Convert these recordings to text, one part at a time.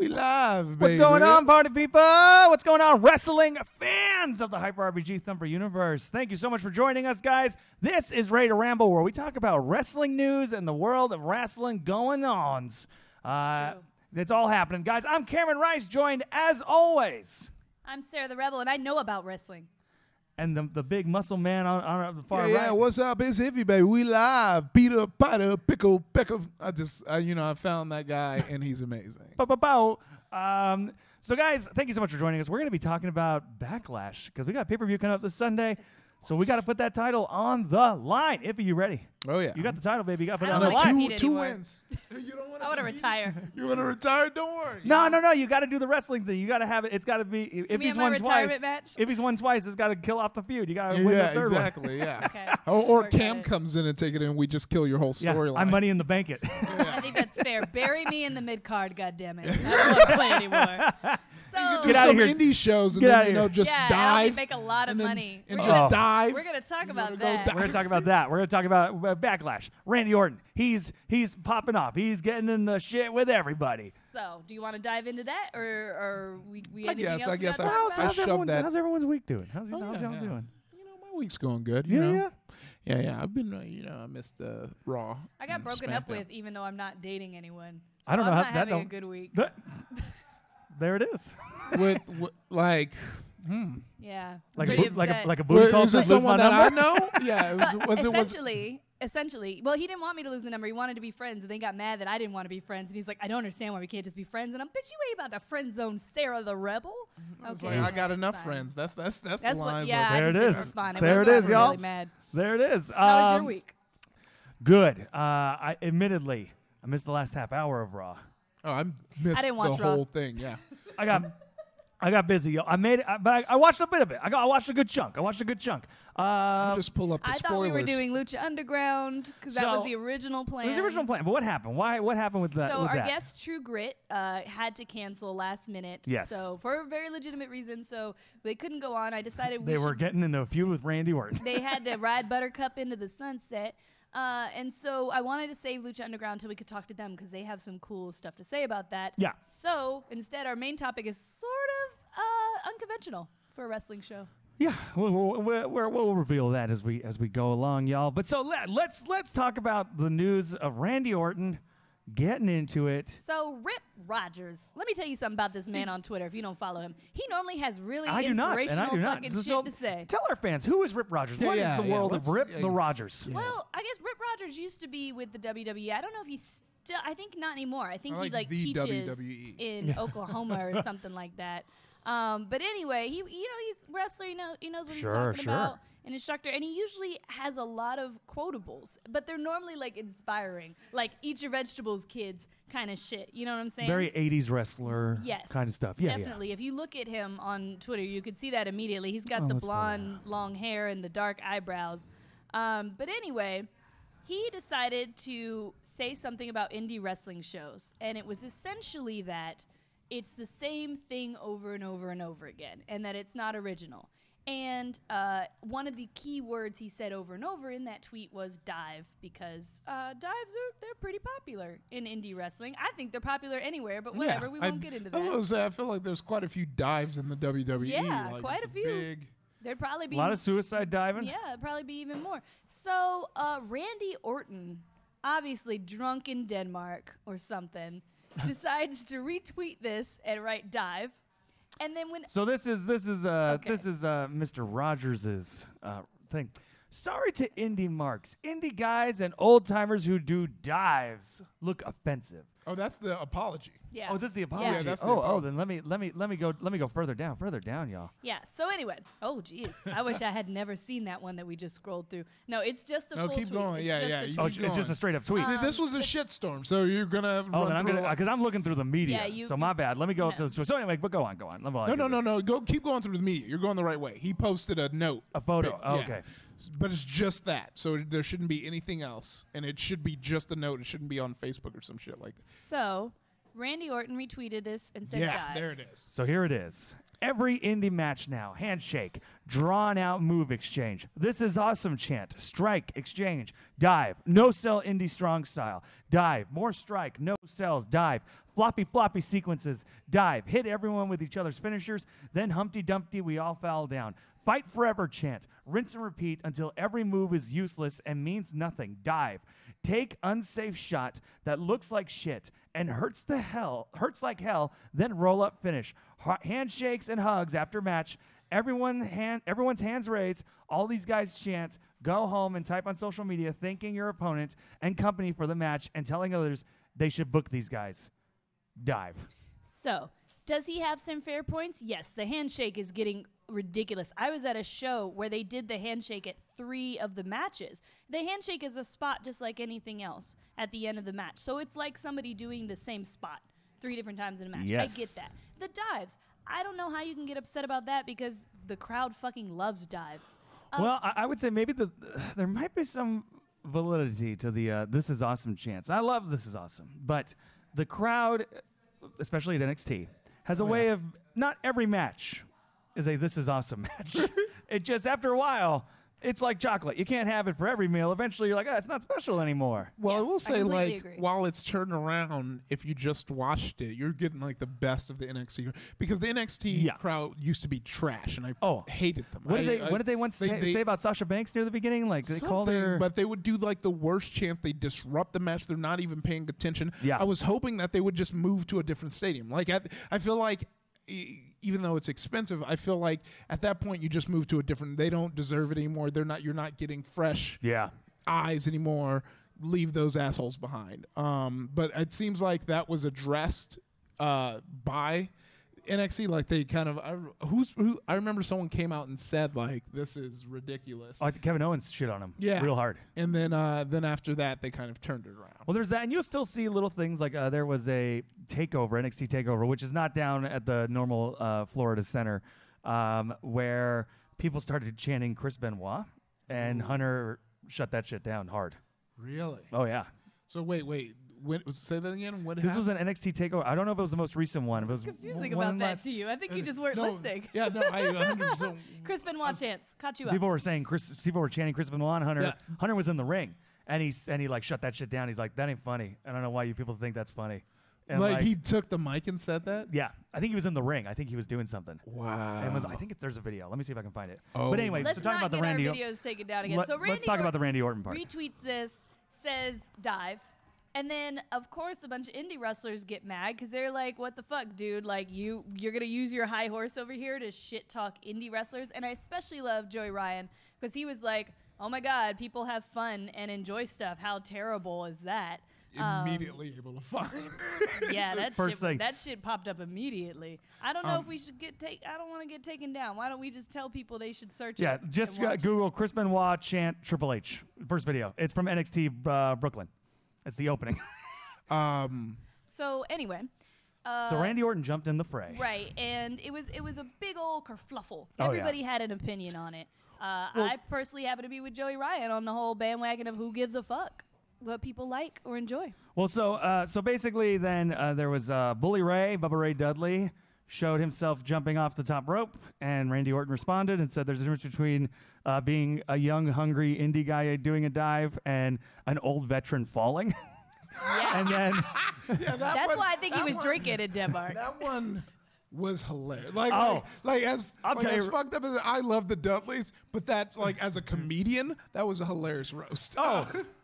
We live, What's baby. going on, party people? What's going on, wrestling fans of the Hyper RPG Thumper universe? Thank you so much for joining us, guys. This is Ready to Ramble, where we talk about wrestling news and the world of wrestling going-ons. It's all happening. Guys, I'm Cameron Rice, joined, as always. I'm Sarah the Rebel, and I know about wrestling. And the big muscle man on the far right. Yeah, what's up? It's Iffy, baby. We live. Peter, Potter, Pickle, Peckle. I found that guy, and he's amazing. So, guys, thank you so much for joining us. We're going to be talking about Backlash because we got pay-per-view coming up this Sunday. So we got to put that title on the line. Iffy, you ready? Oh, yeah. You got the title, baby. You got to put it on I the don't line. like Two anymore. wins. You don't want I want to retire. You want to retire? Don't worry. No. You got to do the wrestling thing. You got to have it. It's got to be. If me he's have my won retirement twice, match? if he's won twice, it's got to kill off the feud. You got to win the third exactly. one. Yeah. Okay. Or Work on Cam it. comes in and take it, and we just kill your whole Yeah, storyline. I'm Money in the Bank it. I think that's fair. Bury me in the mid-card, goddammit. I don't want to play anymore. You So, do Get outta some here. indie shows and Get then outta here. just yeah, and I'll dive make a lot of and then- money. and We're just gonna- dive. We're going to talk about go that. dive. We're going to talk about that. We're going to talk about Backlash. Randy Orton. He's popping off. He's getting in the shit with everybody. So, do you want to dive into that, or we I anything guess- else I we guess gotta I- talk I about? shoved that. How's everyone's week doing? How's Oh, y'all yeah. doing? My week's going good. Yeah. I've been, I missed Raw. I got and broken up SmackDown. with, even though I'm not dating anyone. So I don't know I'm how not that having a don't- good week. There it is. with like. Yeah. Like pretty a upset. like a booty call. Is this said, "Lose my someone that I number?" know? Yeah. Was it? Essentially, well, he didn't want me to lose the number. He wanted to be friends, and they got mad that I didn't want to be friends. And he's like, I don't understand why we can't just be friends. And I'm, bitch, you ain't about to friend zone Sarah the Rebel. It's Okay, like, I got enough fine. friends. That's the That's line. what. Yeah, There I it just didn't is. respond. There was it is, really y'all. Mad. There it is. How was your week? Good. I admittedly missed the last half hour of Raw. Oh, I missed didn't watch the Raw. whole thing. Yeah. I got busy. Yo. I made it, but I watched a bit of it. I watched a good chunk. Just pull up the I spoilers. thought we were doing Lucha Underground because that was So- the original plan. It was the original plan, but what happened? What happened with that? So with our that? guest True Grit had to cancel last minute. Yes. So for a very legitimate reason, so they couldn't go on. I decided They were getting into a feud with Randy Orton. they had to ride Buttercup into the sunset. And so I wanted to save Lucha Underground until we could talk to them because they have some cool stuff to say about that. Yeah. So instead, our main topic is sort of unconventional for a wrestling show. Yeah, we'll reveal that as we go along, y'all. But so let's talk about the news of Randy Orton getting into it. So Rip Rogers, let me tell you something about this man on Twitter. If you don't follow him, he normally has really I do not, and inspirational I do not. fucking So shit to say. tell our fans, who is Rip Rogers? What is the world of Rip the Rogers? Yeah. Well, I guess Rip Rogers used to be with the WWE. I don't know if he's still. I think not anymore. I think I he like the teaches WWE. in Oklahoma or something like that. But anyway, he's a wrestler. He knows what he's talking about. An instructor, and he usually has a lot of quotables, but they're normally like inspiring, like eat your vegetables, kids, kind of shit. You know what I'm saying? Very 80s wrestler Yes, kind of stuff. Yeah, definitely. If you look at him on Twitter, you could see that immediately. He's got Oh, the let's pull it blonde, long hair and the dark eyebrows. But anyway, he decided to say something about indie wrestling shows, and it was essentially that it's the same thing over and over and over again, and that it's not original. And one of the key words he said over and over in that tweet was dive, because dives they're pretty popular in indie wrestling. I think they're popular anywhere, but whatever. We won't get into I was that. gonna say, I feel like there's quite a few dives in the WWE. Yeah, like, quite it's a few. Big, There'd probably be A lot of suicide diving. yeah, it'd probably be even more. So Randy Orton, obviously drunk in Denmark or something, decides to retweet this and write dive. And then when So this is Mr. Rogers' thing. Sorry to indie marks. Indie guys and old timers who do dives look offensive. Oh, that's the apology. yeah. Oh, is this the apology? Yeah, that's the oh, apology. then let me go further down, y'all. Yeah. So anyway, oh geez, I wish I had never seen that one that we just scrolled through. No, it's just a No, full keep tweet. going. It's Yeah, just yeah, a you Oh, tweet. it's just a straight up tweet. This was a shitstorm, so you're gonna. Oh, run then I'm through gonna a lot. because I'm looking through the media. Yeah, so my bad. Let me go no. to the so anyway. But go on. No. Go. Keep going through the media. You're going the right way. He posted a note. A photo. Pic- Oh, yeah. okay. But it's just that. So there shouldn't be anything else, and it should be just a note. It shouldn't be on Facebook or some shit like that. So Randy Orton retweeted this and said Yeah, dive. there it is. So here it is. Every indie match now, handshake, drawn out move exchange. This is awesome chant. Strike, exchange, dive. No sell indie strong style. Dive. More strike, no sells, dive. Floppy sequences, dive. Hit everyone with each other's finishers. Then Humpty Dumpty, we all foul down. Fight forever chant. Rinse and repeat until every move is useless and means nothing. Dive. Take unsafe shot that looks like shit and hurts like hell, then roll up finish. Handshakes and hugs after match. Everyone's hands raised. All these guys chant. Go home and type on social media thanking your opponent and company for the match and telling others they should book these guys. Dive. So, does he have some fair points? Yes, the handshake is getting ridiculous. I was at a show where they did the handshake at 3 of the matches. The handshake is a spot just like anything else at the end of the match. So it's like somebody doing the same spot 3 different times in a match. Yes. I get that. The dives, I don't know how you can get upset about that because the crowd fucking loves dives. Well, I would say maybe there might be some validity to the "This is awesome" chants. I love "This is awesome," but the crowd, especially at NXT, has a way of not every match is a "This is awesome" match. It just after a while, it's like chocolate. You can't have it for every meal. Eventually, you're like, oh, it's not special anymore. Well, Yes, I will I say, completely agree. while it's turned around, if you just watched it, you're getting like the best of the NXT because the NXT crowd used to be trash, and I hated them. What did they once say about Sasha Banks near the beginning? Like they called her, but they would do like the worst chance. They disrupt the match. They're not even paying attention. Yeah. I was hoping that they would just move to a different stadium. Like I feel like. Even though it's expensive, I feel like at that point you just move to a different. They don't deserve it anymore. You're not getting fresh eyes anymore. Leave those assholes behind. But it seems like that was addressed by NXT. Like they kind of I remember someone came out and said like this is ridiculous. I think Kevin Owens shit on him real hard. And then after that they kind of turned it around. Well, there's that, and you'll still see little things like there was a NXT takeover, which is not down at the normal Florida Center, where people started chanting Chris Benoit, and Hunter shut that shit down hard. Really? Oh yeah. So wait. Say that again. What this happened? was an NXT takeover. I don't know if it was the most recent one. It was Confusing about that to you. I think you just weren't listening. Yeah, no, I 100%. Chris Benoit chants. Caught you up. People were saying people were chanting Chris Benoit and Hunter. Yeah. Hunter was in the ring, and he like shut that shit down. He's like, that ain't funny. I don't know why you people think that's funny. And like he took the mic and said that? Yeah. I think he was in the ring. I think he was doing something. Wow. And I think there's a video. Let me see if I can find it. Oh. But anyway, let's so talking not about get the Randy our videos taken down again. So let's talk about the Randy Orton part. Retweets this, says dive. And then, of course, a bunch of indie wrestlers get mad because they're like, what the fuck, dude? Like, you're going to use your high horse over here to shit talk indie wrestlers? And I especially love Joey Ryan because he was like, oh, my God, people have fun and enjoy stuff. How terrible is that? Immediately able to find. Yeah, that that shit popped up immediately. I don't know if we should I don't want to get taken down. Why don't we just tell people they should search it? Yeah, just Google Chris Benoit chant Triple H. First video. It's from NXT Brooklyn. It's the opening. So anyway. So Randy Orton jumped in the fray. Right, and it was a big old kerfluffle. Everybody had an opinion on it. I personally happen to be with Joey Ryan on the whole bandwagon of who gives a fuck what people like or enjoy. Well, so basically then there was Bully Ray, Bubba Ray Dudley, showed himself jumping off the top rope, and Randy Orton responded and said there's a difference between being a young, hungry indie guy doing a dive and an old veteran falling. Yeah. And then that's why I think he was drinking in Denmark. That one was hilarious. As fucked up as I love the Dudleys, but that's like as a comedian, that was a hilarious roast.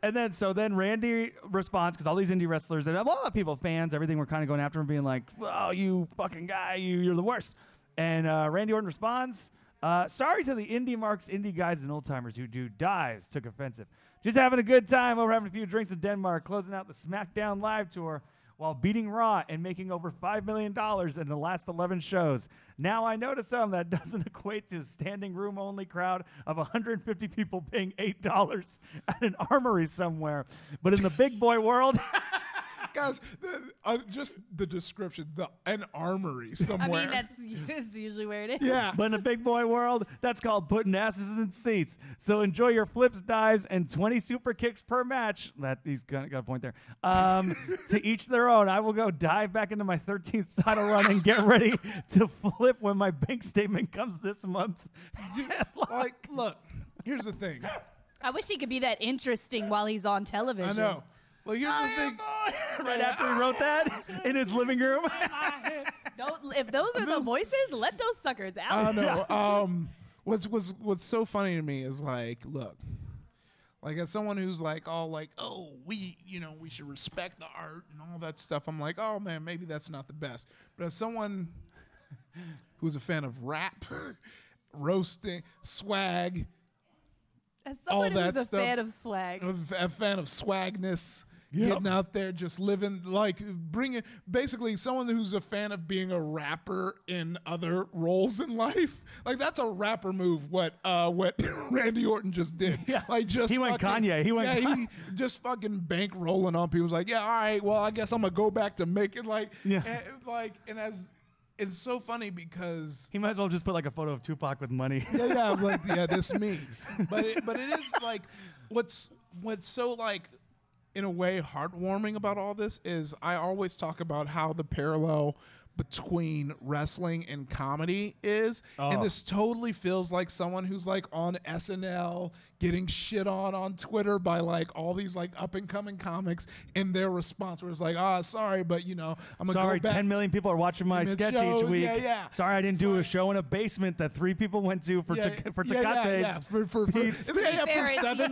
And then Randy responds because all these indie wrestlers and a lot of people, fans, everything were kind of going after him, being like, "Oh, you fucking guy, you're the worst." And Randy Orton responds, "Sorry to the indie marks, indie guys, and old timers who do dives. Took offensive. Just having a good time over having a few drinks in Denmark, closing out the SmackDown Live tour." While beating Raw and making over $5 million in the last 11 shows. Now I know to some that doesn't equate to a standing room only crowd of 150 people paying $8 at an armory somewhere. But in the big boy world, Guys, just the description, an armory somewhere. I mean, that's usually where it is. Yeah. But in the big boy world, that's called putting asses in seats. So enjoy your flips, dives, and 20 super kicks per match. He's got a point there. To each their own. I will go dive back into my 13th title run and get ready to flip when my bank statement comes this month. Like, look, here's the thing. I wish he could be that interesting while he's on television. I know. Like, here's the thing. Right after he wrote that in his living room. If those are the voices, let those suckers out. I know. What's so funny to me is like, look, like as someone who's like all like, oh, we should respect the art and all that stuff. I'm like, oh man, maybe that's not the best. But as someone who's a fan of rap, roasting, swag, As all someone that who's a stuff, fan of swag. a fan of swagness. Getting out there, just living, like bringing, basically someone who's a fan of being a rapper in other roles in life. Like that's a rapper move. What Randy Orton just did. Yeah, like just he went fucking, Kanye. He just fucking bankrolling on people. Like, yeah, all right, well, I guess I'm gonna go back to making and as it's so funny because he might as well just put like a photo of Tupac with money. yeah, like this me. But it is like what's so like, in a way, heartwarming about all this is I always talk about how the parallel between wrestling and comedy is, and this totally feels like someone who's like on SNL getting shit on Twitter by like all these like up and coming comics, and their response was like, sorry, but I'm gonna Sorry, go back. 10 million people are watching my sketch each week. Yeah. Sorry, I didn't do a show in a basement that 3 people went to for Tecates. For $7.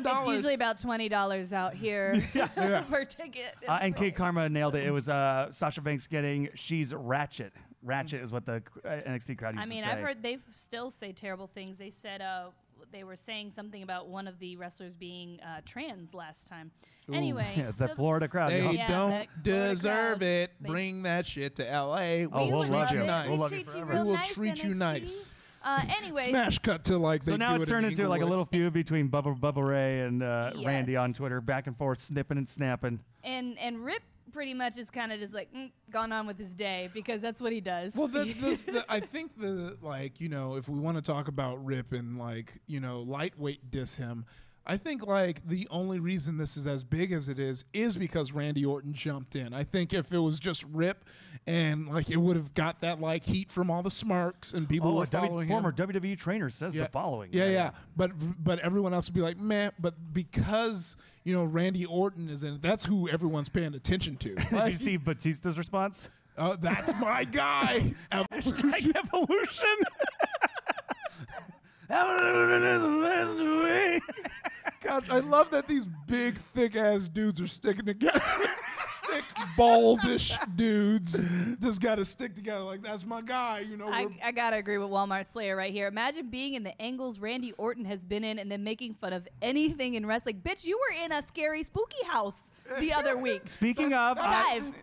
It's usually about $20 out here per ticket. And Kate Karma nailed it. It was Sasha Banks getting She's Ratchet. Ratchet is what the NXT crowd used to say. I've heard they still say terrible things. They said they were saying something about one of the wrestlers being trans last time. Ooh. Anyway, yeah, it's that Florida crowd. They don't deserve it. Bring that shit to LA. We'll love you. Nice. We'll love you forever. We will treat you nice. Anyway, Smash cut to like they so now do it's it turned in into like a Inglewood. little feud between Bubba Ray and Randy on Twitter, back and forth, snipping and snapping. And Rip pretty much is kind of just like gone on with his day because that's what he does. Well, I think if we want to talk about Rip and lightweight diss him, I think like the only reason this is as big as it is because Randy Orton jumped in. I think if it was just Rip and like it would have got that like heat from all the smarks and people were following former him. WWE trainer says the following. Yeah. But everyone else would be like, man. But because Randy Orton is in it, that's who everyone's paying attention to. Did Like, you see Batista's response? That's my guy. Hashtag evolution. Evolution is the best way. God, I love that these big, thick-ass dudes are sticking together. Thick, baldish dudes just got to stick together. Like, that's my guy, I got to agree with Walmart Slayer right here. Imagine being in the angles Randy Orton has been in and then making fun of anything in wrestling. Bitch, you were in a scary, spooky house the other week. Speaking of, Dive.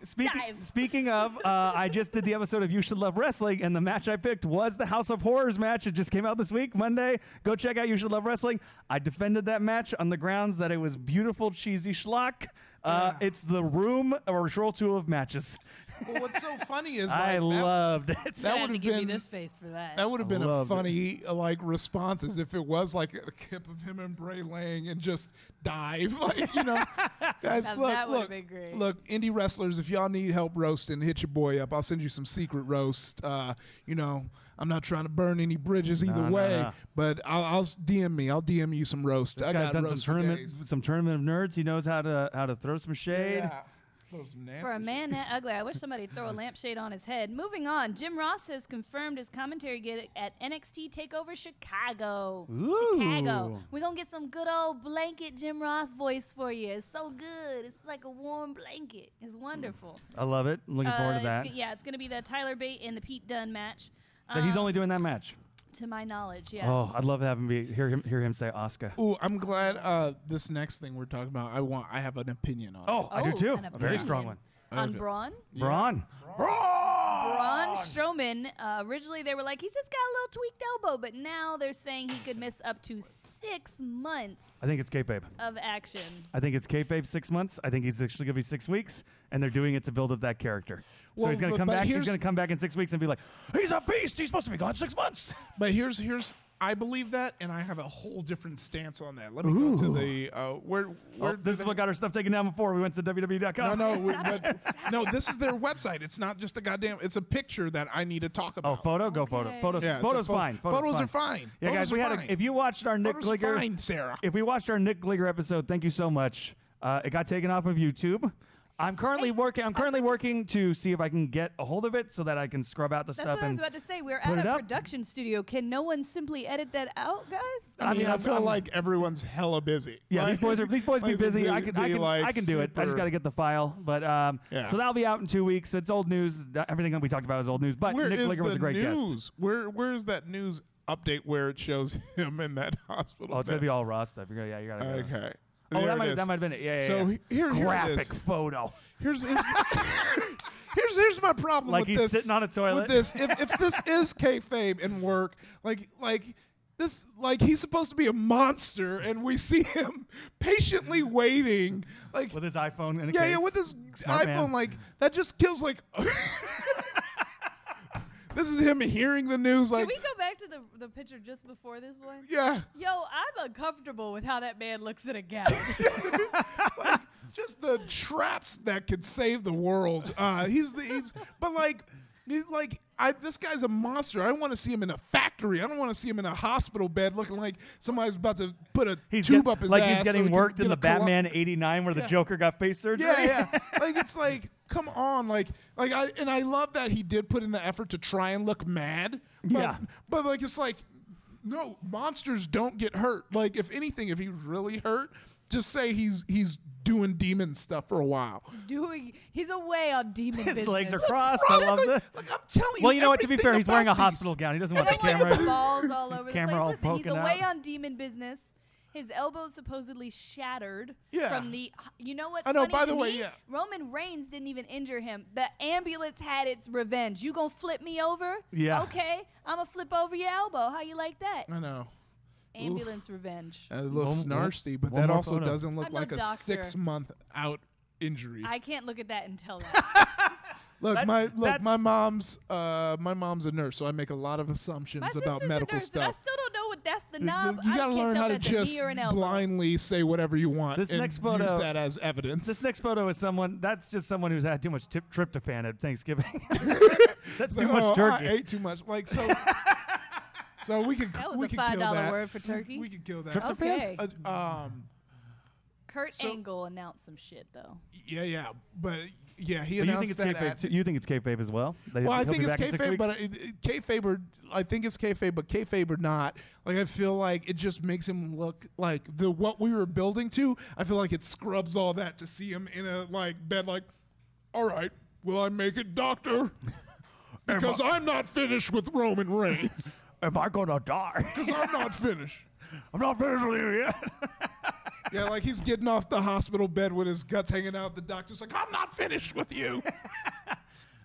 I just did the episode of You Should Love Wrestling, and the match I picked was the House of Horrors match. It just came out this week, Monday. Go check out You Should Love Wrestling. I defended that match on the grounds that it was beautiful, cheesy schlock. It's the room or troll tool of matches. Well, what's so funny is I loved it. That would have give you this face for that. That would have been a funny response as if it was like a clip of him and Bray laying and just dive, guys. Look, indie wrestlers, if y'all need help roasting, hit your boy up. I'll send you some secret roast. I'm not trying to burn any bridges either way, but I'll DM me. I'll DM you some roast. This I guy's got done some tournament of nerds. He knows how to throw some shade. Yeah. For a man that ugly, I wish somebody'd throw a lampshade on his head. Moving on, Jim Ross has confirmed his commentary gig at NXT TakeOver Chicago. Ooh. We're going to get some good old blanket Jim Ross voice for you. It's so good. It's like a warm blanket. It's wonderful. I love it. I'm looking forward to that. It's going to be the Tyler Bate and the Pete Dunne match. But he's only doing that match. To my knowledge, yes. Oh, I'd love to have him hear him say Oscar. Ooh, I'm glad this next thing we're talking about, I have an opinion on. Oh, I do too. An A very strong opinion. one. On Braun? Braun. Braun Strowman, originally they were like, he's just got a little tweaked elbow, but now they're saying he could miss up to 6 months I think it's kayfabe. of action. I think it's kayfabe 6 months. I think he's actually going to be 6 weeks, and they're doing it to build up that character. So he's going to come back. He's going to come back in 6 weeks and be like, "He's a beast. He's supposed to be gone 6 months." But here's I believe that, and I have a whole different stance on that. Let me go to the where this is what got our stuff taken down before we went to WWE.com. No, this is their website. It's not just a goddamn. It's a picture that I need to talk about. Oh, photo, go photo. Photos, yeah, photos fine. Photos are fine. Yeah, guys, we had if you watched our Nick Photos Gligger, fine, Sarah. If we watched our Nick Gligger episode, thank you so much. It got taken off of YouTube. I'm currently working to see if I can get a hold of it so that I can scrub out the stuff. That's what I was about to say. We're at a production studio. Can no one simply edit that out, guys? I mean, I feel like everyone's hella busy. Yeah, like, these boys be busy. I can do it. I just got to get the file. But so that'll be out in 2 weeks. It's old news. Everything that we talked about is old news. But Nick Gligger was a great guest. Where is that news update where it shows him in that hospital? Oh, it's gonna be all raw stuff. You gotta go. Okay. Oh, that might have been it. Yeah. So here graphic photo. Here's my problem like with he's this. Sitting on a toilet. With this, if this is kayfabe and work, like this, like he's supposed to be a monster, and we see him patiently waiting, like with his iPhone in a case. Yeah, with his Smart iPhone, man. like that just kills like. This is him hearing the news. Like, can we go back to the picture just before this one? Yeah. Yo, I'm uncomfortable with how that man looks in a gown. Like, just the traps that could save the world. This guy's a monster. I don't want to see him in a factory. I don't want to see him in a hospital bed looking like somebody's about to put a tube up his ass. Like he's getting worked in the Batman '89 where the Joker got face surgery. Yeah. Like it's like, come on, I love that he did put in the effort to try and look mad. But like it's like, no, monsters don't get hurt. Like if anything, if he was really hurt, just say he's doing demon stuff for a while. He's away on demon business. His legs are crossed. I love it. Like I'm telling you. Well, you know what? To be fair, he's wearing a hospital gown. He doesn't want the camera. Balls all over camera all the place. Listen, he's away out. on demon business. His elbow supposedly shattered from the. You know what's I know. funny By to the way, me? yeah. Roman Reigns didn't even injure him. The ambulance had its revenge. You gonna flip me over? Yeah. Okay, I'm gonna flip over your elbow. How you like that? I know. Ambulance revenge. It looks nasty, but that also doesn't look like a 6-month out injury. I can't look at that and tell that. My mom's a nurse, so I make a lot of assumptions about medical stuff. I still don't know what that's the knob. You gotta I can't learn tell how to that's a just knee or an elbow. blindly say whatever you want This and next photo, use that as evidence. This next photo is that's just someone who's had too much tryptophan at Thanksgiving. That's too much turkey. I ate too much. Like so. So we could. That was we a could $5 kill that. word for turkey. We could kill that. Okay. Kurt so- Angle announced some shit though. Yeah, but yeah, he But announced that. you think it's kayfabe as well? Well, I think it's kayfabe, but I think it's kayfabe, but kayfabe or not, like I feel like it just makes him look like what we were building to. I feel like it scrubs all that to see him in a bed. Like, all right, will I make it, doctor? Because I'm not finished with Roman Reigns. Am I gonna die? Because I'm not finished. I'm not finished with you yet. Yeah, like he's getting off the hospital bed with his guts hanging out. The doctor's like, I'm not finished with you.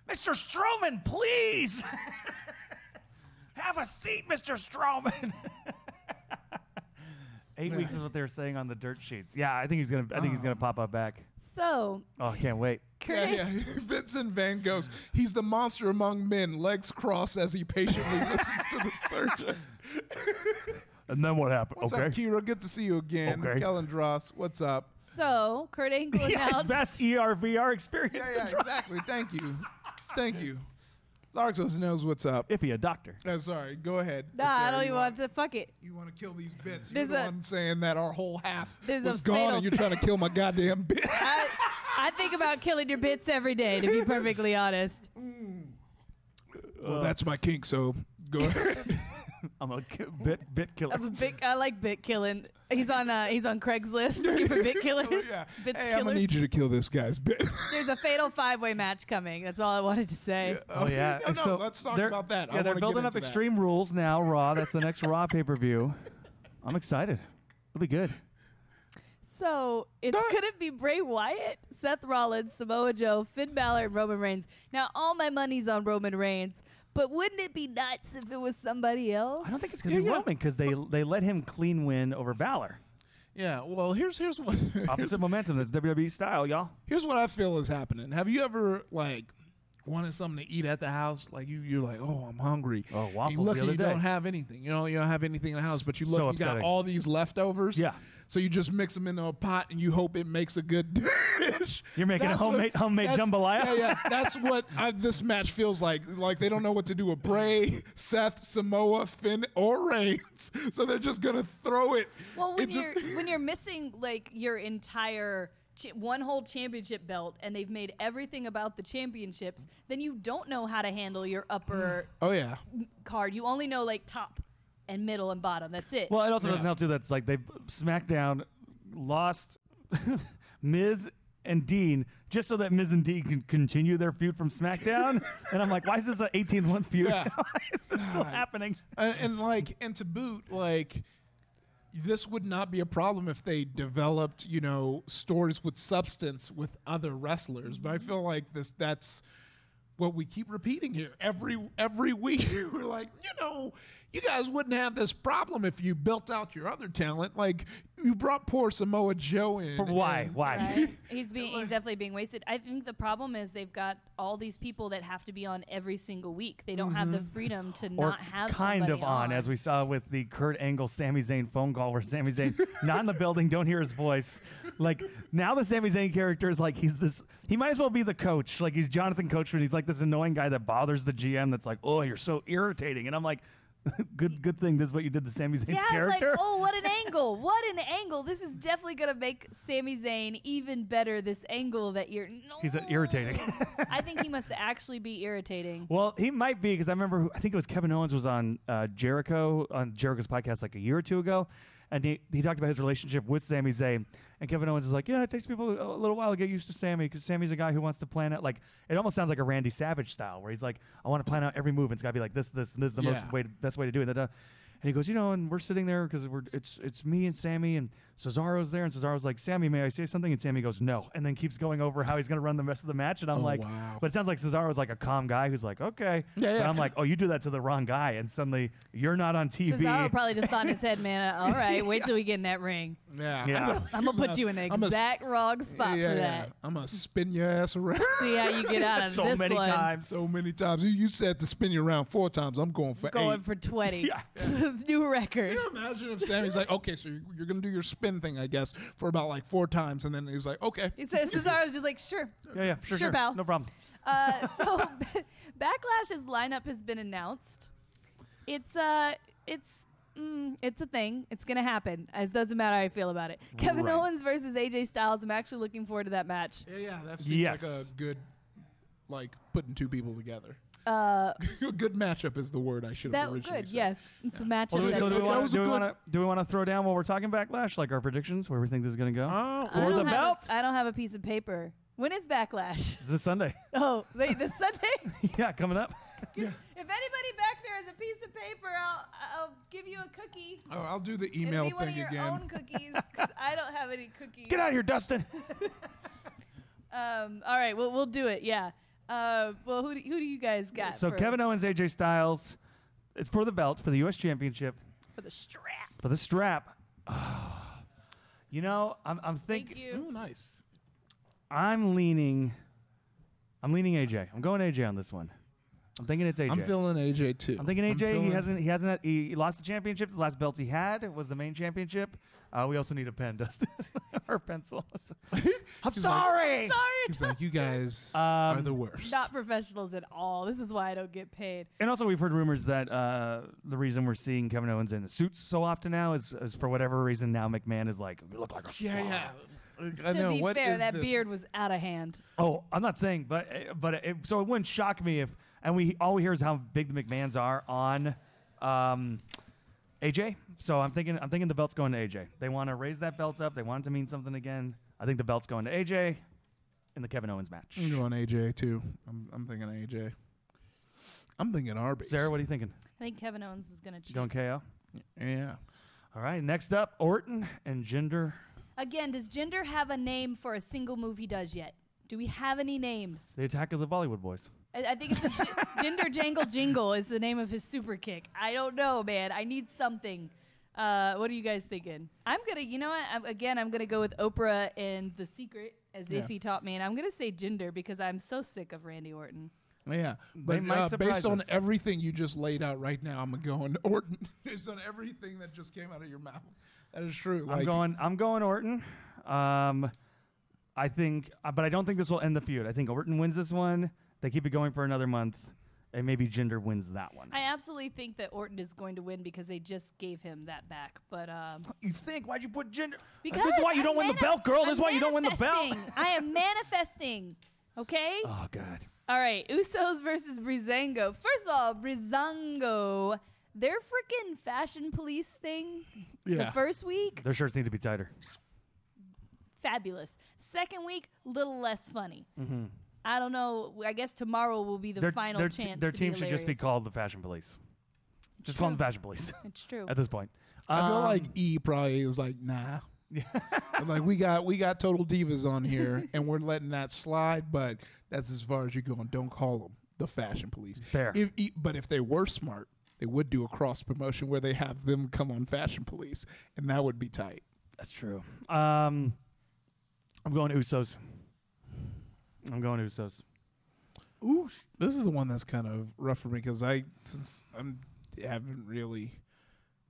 Mr. Strowman, please. Have a seat, Mr. Strowman. 8 weeks is what they were saying on the dirt sheets. Yeah, I think he's gonna pop up back. So. Oh, I can't wait. Yeah. Vincent Van Gogh. He's the monster among men, legs crossed as he patiently listens to the surgeon. And then what happened? What's up, Kira? Good to see you again. Okay. Kellen Dross, what's up? So, Kurt Angle announced. His best ER/VR experience. Yeah, exactly. Thank you. Largos knows what's up. If he a doctor. Sorry, go ahead. Nah, Sarah, I don't even want to. Fuck it. You want to kill these bits. There's You're the one saying that our whole half There's was a gone fatal and you're trying to kill my goddamn bit. I think about killing your bits every day, to be perfectly honest. Well, that's my kink, so go ahead. I'm a bit killer. I like bit killing. He's on Craigslist looking for bit killers. Yeah. Bits Hey, I'm killers. gonna need you to kill this guy's bit. There's a fatal 5-way match coming. That's all I wanted to say. Oh yeah. No, So let's talk about that. Yeah, they're building up Extreme Rules now. Raw. That's the next Raw pay-per-view. I'm excited. It'll be good. So it's gonna be Bray Wyatt, Seth Rollins, Samoa Joe, Finn Balor, and Roman Reigns. Now all my money's on Roman Reigns, But wouldn't it be nuts if it was somebody else? I don't think it's going to be Roman because they let him clean win over Balor. Yeah, well, here's what Opposite momentum. That's WWE style, y'all. Here's what I feel is happening. Have you ever like wanted something to eat at the house? Like you're like, oh, I'm hungry. Oh, waffles you look the and other you day. don't have anything. You don't have anything in the house, but you look, So you got upsetting. all these leftovers. Yeah. So you just mix them into a pot and you hope it makes a good dish. You're making a homemade jambalaya? Yeah. That's what this match feels like. Like they don't know what to do with Bray, Seth, Samoa, Finn, or Reigns. So they're just going to throw it. Well, when you're missing like your entire one whole championship belt and they've made everything about the championships, then you don't know how to handle your upper card. You only know like top and middle and bottom. That's it. Well, it also doesn't help too. That's like they SmackDown lost Miz and Dean just so that Miz and Dean can continue their feud from SmackDown. And I'm like, why is this an 18-month feud? Yeah. Why is this still happening? And to boot, like this would not be a problem if they developed, stories with substance with other wrestlers. But I feel like that's what we keep repeating here every week. We're like, you guys wouldn't have this problem if you built out your other talent. Like you brought poor Samoa Joe in. Why? Right? He's definitely being wasted. I think the problem is they've got all these people that have to be on every single week. They don't have the freedom to not have kind somebody of on, as we saw with the Kurt Angle Sami Zayn phone call where Sami Zayn not in the building, don't hear his voice. Like now the Sami Zayn character is like he might as well be the coach. Like he's Jonathan Coachman. He's like this annoying guy that bothers the GM that's like, oh, you're so irritating. And I'm like, good thing this is what you did to Sami Zayn's character. Like, oh, what an angle. What an angle. This is definitely going to make Sami Zayn even better, this angle that He's irritating. I think he must actually be irritating. Well, he might be because I remember, I think it was Kevin Owens was on Jericho's podcast like a year or two ago. And he talked about his relationship with Sami Zayn. And Kevin Owens is like, yeah, it takes people a little while to get used to Sami because Sami's a guy who wants to plan out. Like, it almost sounds like a Randy Savage style where he's like, I want to plan out every move. And it's got to be like this, and this is the best way to do it. And he goes, and we're sitting there because it's me and Sami and Cesaro's there. And Cesaro's like, Sami, may I say something? And Sami goes, no. And then keeps going over how he's going to run the rest of the match. And I'm wow. But it sounds like Cesaro's like a calm guy who's like, okay. Yeah. But I'm like, oh, you do that to the wrong guy. And suddenly you're not on TV. Cesaro probably just thought in his head, man, all right, wait till we get in that ring. Yeah. I'm going to put you in the exact wrong spot for that. I'm going to spin your ass around. See how you get out of so this many one. times. So many times. You said to spin you around 4 times. I'm going for 8. Going for 20. New record. Can you imagine if Sami's like, okay, so you're going to do your spin thing, I guess, for about like 4 times. And then he's like, okay. He says Cesaro's just like, sure. Yeah, sure. Pal. No problem. So Backlash's lineup has been announced. It's a thing. It's gonna happen. It doesn't matter how I feel about it. Kevin Owens versus AJ Styles. I'm actually looking forward to that match. Yeah, that seems like a good, putting 2 people together. A good matchup is the word I should have originally said. Yes, it's a matchup. Do we want to throw down while we're talking Backlash, like our predictions, where we think this is going to go? For the belt? I don't have a piece of paper. When is Backlash? It's this Sunday. Oh, this Sunday? Yeah, coming up. Yeah. If anybody back there has a piece of paper, I'll give you a cookie. Oh, I'll do the email It'll be thing again. one of your own cookies, 'cause I don't have any cookies. Get out of here, Dustin. All right, we'll do it. Yeah. Well, who do you guys got? So Kevin Owens, AJ Styles. It's for the belt, for the U.S. Championship. For the strap. For the strap. I'm thinking. Thank you. Oh, nice. I'm leaning AJ. I'm going AJ on this one. I'm thinking it's AJ. I'm feeling AJ too. I'm thinking AJ. He lost the championship. The last belt he had was the main championship. We also need a pen, Dustin, or pencil. I'm sorry. He's like, you guys are the worst. Not professionals at all. This is why I don't get paid. And also, we've heard rumors that the reason we're seeing Kevin Owens in suits so often now is for whatever reason now McMahon is like, you look like a slob. Yeah. To be fair, that beard was out of hand. Oh, I'm not saying, so it wouldn't shock me if, and all we hear is how big the McMahons are on AJ. So I'm thinking the belt's going to AJ. They want to raise that belt up. They want it to mean something again. I think the belt's going to AJ in the Kevin Owens match. I'm going AJ too. I'm thinking AJ. I'm thinking Arby's. Sarah, what are you thinking? I think Kevin Owens is going to cheat. Going KO? Yeah. All right, next up, Orton and Jinder. Again, does Jinder have a name for a single move he does yet? Do we have any names? The Attack of the Bollywood Boys. I think it's the Jinder Jangle Jingle is the name of his super kick. I don't know, man. I need something. What are you guys thinking? I'm gonna, you know what? I'm gonna go with Oprah and The Secret as if he taught me, and I'm gonna say Jinder because I'm so sick of Randy Orton. Yeah, but based on everything you just laid out right now, I'm going Orton. Based on everything that just came out of your mouth, that is true. I'm going Orton. I think, but I don't think this will end the feud. I think Orton wins this one. They keep it going for another month, and maybe Jinder wins that one. I absolutely think that Orton is going to win because they just gave him that back. But you think? Why'd you put Jinder? Because this is why you don't win the belt, girl. This is why you don't win the belt. I am manifesting. Okay. Oh God. All right, Usos versus Breezango. First of all, Breezango, their freaking fashion police thing the first week. Their shirts need to be tighter. Fabulous. Second week, little less funny. Mm-hmm. I don't know. I guess tomorrow will be the final chance. Their team should just be called the Fashion Police. Just call them the Fashion Police. It's true. At this point. I feel like E probably was like, nah. Like we got Total Divas on here, and we're letting that slide, but that's as far as you're going. Don't call them the Fashion Police. Fair. But if they were smart, they would do a cross promotion where they have them come on Fashion Police, and that would be tight. That's true. I'm going Usos. Ooh, this is the one that's kind of rough for me because I haven't really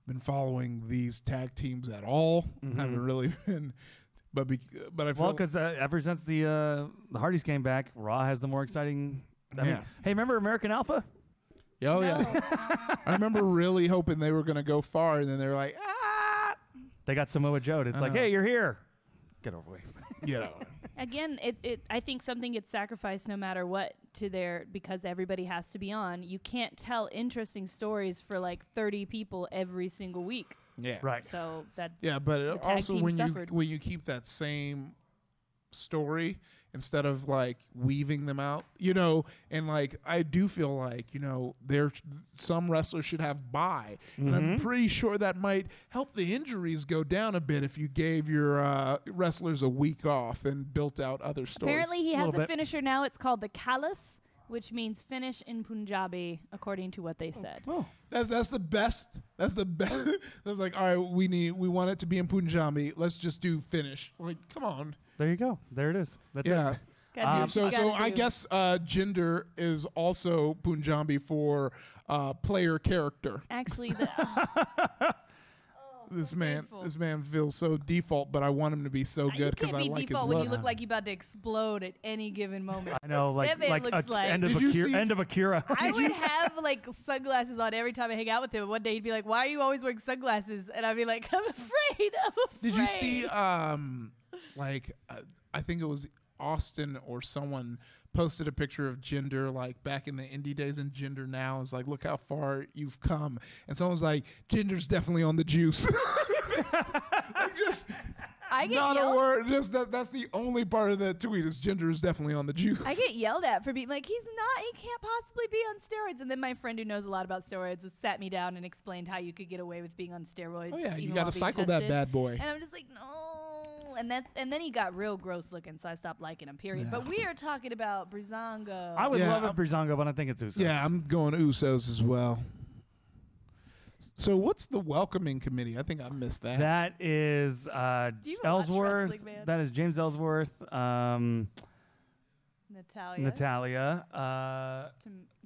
been following these tag teams at all. Mm-hmm. Haven't really been, but I feel because ever since the Hardys came back, Raw has the more exciting. I mean, hey, remember American Alpha? Oh yeah, I remember really hoping they were going to go far, and then they were like, ah. They got Samoa Joe. It's like, hey, you're here. Get over it. Yeah. Again, I think something gets sacrificed no matter what because everybody has to be on. You can't tell interesting stories for like 30 people every single week. Yeah. Right. So that but also when you keep that same story instead of like weaving them out, and like I do feel like, some wrestlers should have bye. And I'm pretty sure that might help the injuries go down a bit if you gave your wrestlers a week off and built out other stories. Apparently he has a finisher now. It's called the Kalas, which means finish in Punjabi, according to what they said. Oh. That's the best. That's the best. That's like, all right, we want it to be in Punjabi. Let's just do finish. Like, come on. There you go. There it is. That's it. So I guess Jinder is also Punjabi for player character. Actually, this man feels so default, but I want him to be so good because I like his look. You can't be default when you look like you're about to explode at any given moment. I know, like end of Akira. I would have like sunglasses on every time I hang out with him. One day he'd be like, "Why are you always wearing sunglasses?" And I'd be like, "I'm afraid. Did you see I think it was Austin or someone posted a picture of Jinder like back in the indie days, and Jinder now is like, look how far you've come. And someone's like, Jinder's definitely on the juice. I get not a word. Just that's the only part of that tweet is Jinder is definitely on the juice. I get yelled at for being like, he can't possibly be on steroids. And then my friend who knows a lot about steroids sat me down and explained how you could get away with being on steroids. Oh yeah, you got to cycle that bad boy. And I'm just like, no. And then he got real gross looking, so I stopped liking him. Period. Yeah. But we are talking about Breezango. I would love a Breezango, but I think it's Usos. Yeah, I'm going Usos as well. So what's the welcoming committee? I think I missed that. That is Ellsworth. That is James Ellsworth. Natalia.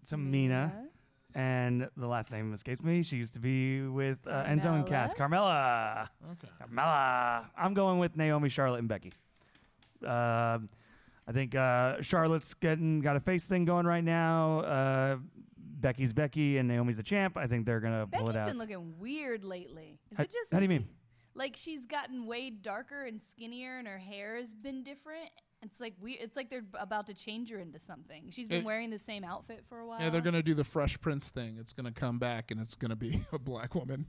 Tamina. And the last name escapes me. She used to be with Enzo and Cass. Carmella. Okay. Carmella. I'm going with Naomi, Charlotte, and Becky. I think Charlotte's got a face thing going right now. Becky's Becky, and Naomi's the champ. I think they're going to pull it out. Becky's been looking weird lately. Is it just how do you mean? Like she's gotten way darker and skinnier, and her hair has been different. It's like It's like they're about to change her into something. She's been wearing the same outfit for a while. Yeah, they're gonna do the Fresh Prince thing. It's gonna come back, and it's gonna be a black woman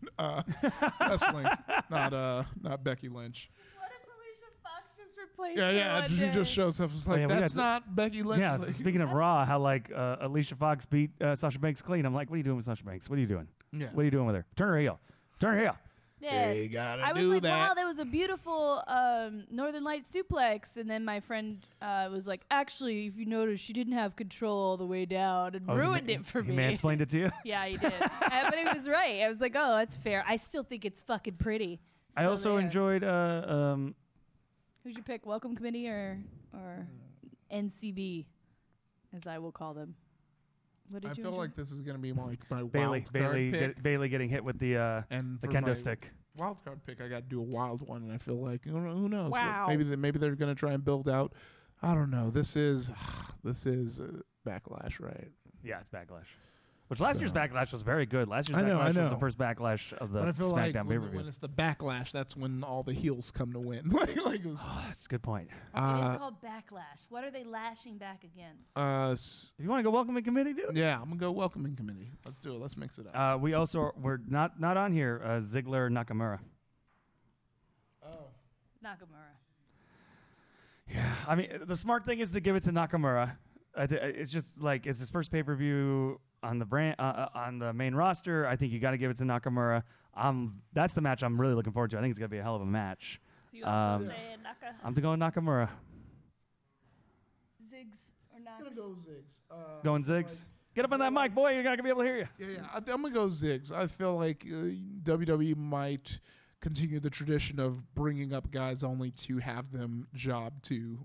wrestling, not Becky Lynch. What if Alicia Fox just replaced her? She just shows up. It's like that's not Becky Lynch. Yeah. Like, speaking of Raw, how like Alicia Fox beat Sasha Banks clean. I'm like, what are you doing with Sasha Banks? What are you doing? Yeah. What are you doing with her? Turn her heel. Turn her heel. Yeah. They gotta I was do like, that. wow, that was a beautiful Northern Lights suplex. And then my friend was like, actually, if you notice, she didn't have control all the way down and ruined it for me. He mansplained it to you? Yeah, he did. But he was right. I was like, oh, that's fair. I still think it's fucking pretty. I So also there. enjoyed Who'd you pick, Welcome Committee or NCB, as I will call them? What did I you feel enjoy? like this is gonna be my Bailey wild card pick. Bailey getting hit with the And for kendo my stick. wild card pick, I got to do a wild one, and I feel like who knows? Like, Wow. maybe they're gonna try and build out. I don't know. This is Backlash, right? Yeah, it's Backlash. Which last year's So- Backlash was very good. Last year's I know, Backlash I was the know. first Backlash of the But I feel like SmackDown pay-per-view. when it's the Backlash, that's when all the heels come to win. like it was, Oh, that's a good point. It is called Backlash. What are they lashing back against? If you want to go welcoming committee, dude. yeah, I'm gonna go welcoming committee. Let's do it. Let's mix it up. We also we're not on here. Ziggler Nakamura. Nakamura. Yeah, I mean the smart thing is to give it to Nakamura. It's just like it's his first pay-per-view on the brand on the main roster. I think you got to give it to Nakamura. That's the match I'm really looking forward to. I think it's gonna be a hell of a match. So you also say Naka, I'm going Nakamura. Ziggs, or Nax? I'm gonna go Ziggs. Going Ziggs. Get up on that mic, boy. You're not gonna be able to hear you. Yeah. I'm gonna go Ziggs. I feel like WWE might continue the tradition of bringing up guys only to have them job to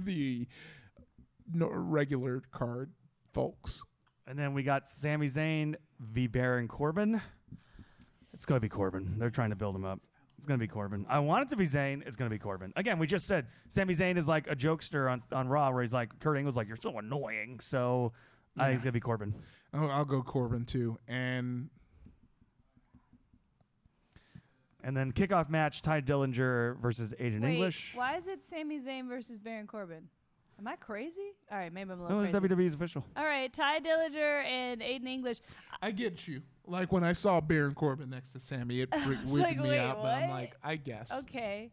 the regular card folks. And then we got Sami Zayn v. Baron Corbin. It's going to be Corbin. They're trying to build him up. It's going to be Corbin. I want it to be Zayn. It's going to be Corbin. Again, we just said Sami Zayn is like a jokester on Raw where he's like, Kurt Angle's like, you're so annoying. So I think it's going to be Corbin. Oh, I'll go Corbin too. And then kickoff match, Ty Dillinger versus Aiden Wait, English. why is it Sami Zayn versus Baron Corbin? Am I crazy? All right, maybe I'm a No, little it's crazy. WWE's official. All right, Ty Dillinger and Aiden English. I get you. Like when I saw Baron Corbin next to Sammy, it weirded like, me wait, out. But I'm what? like, I guess. Okay.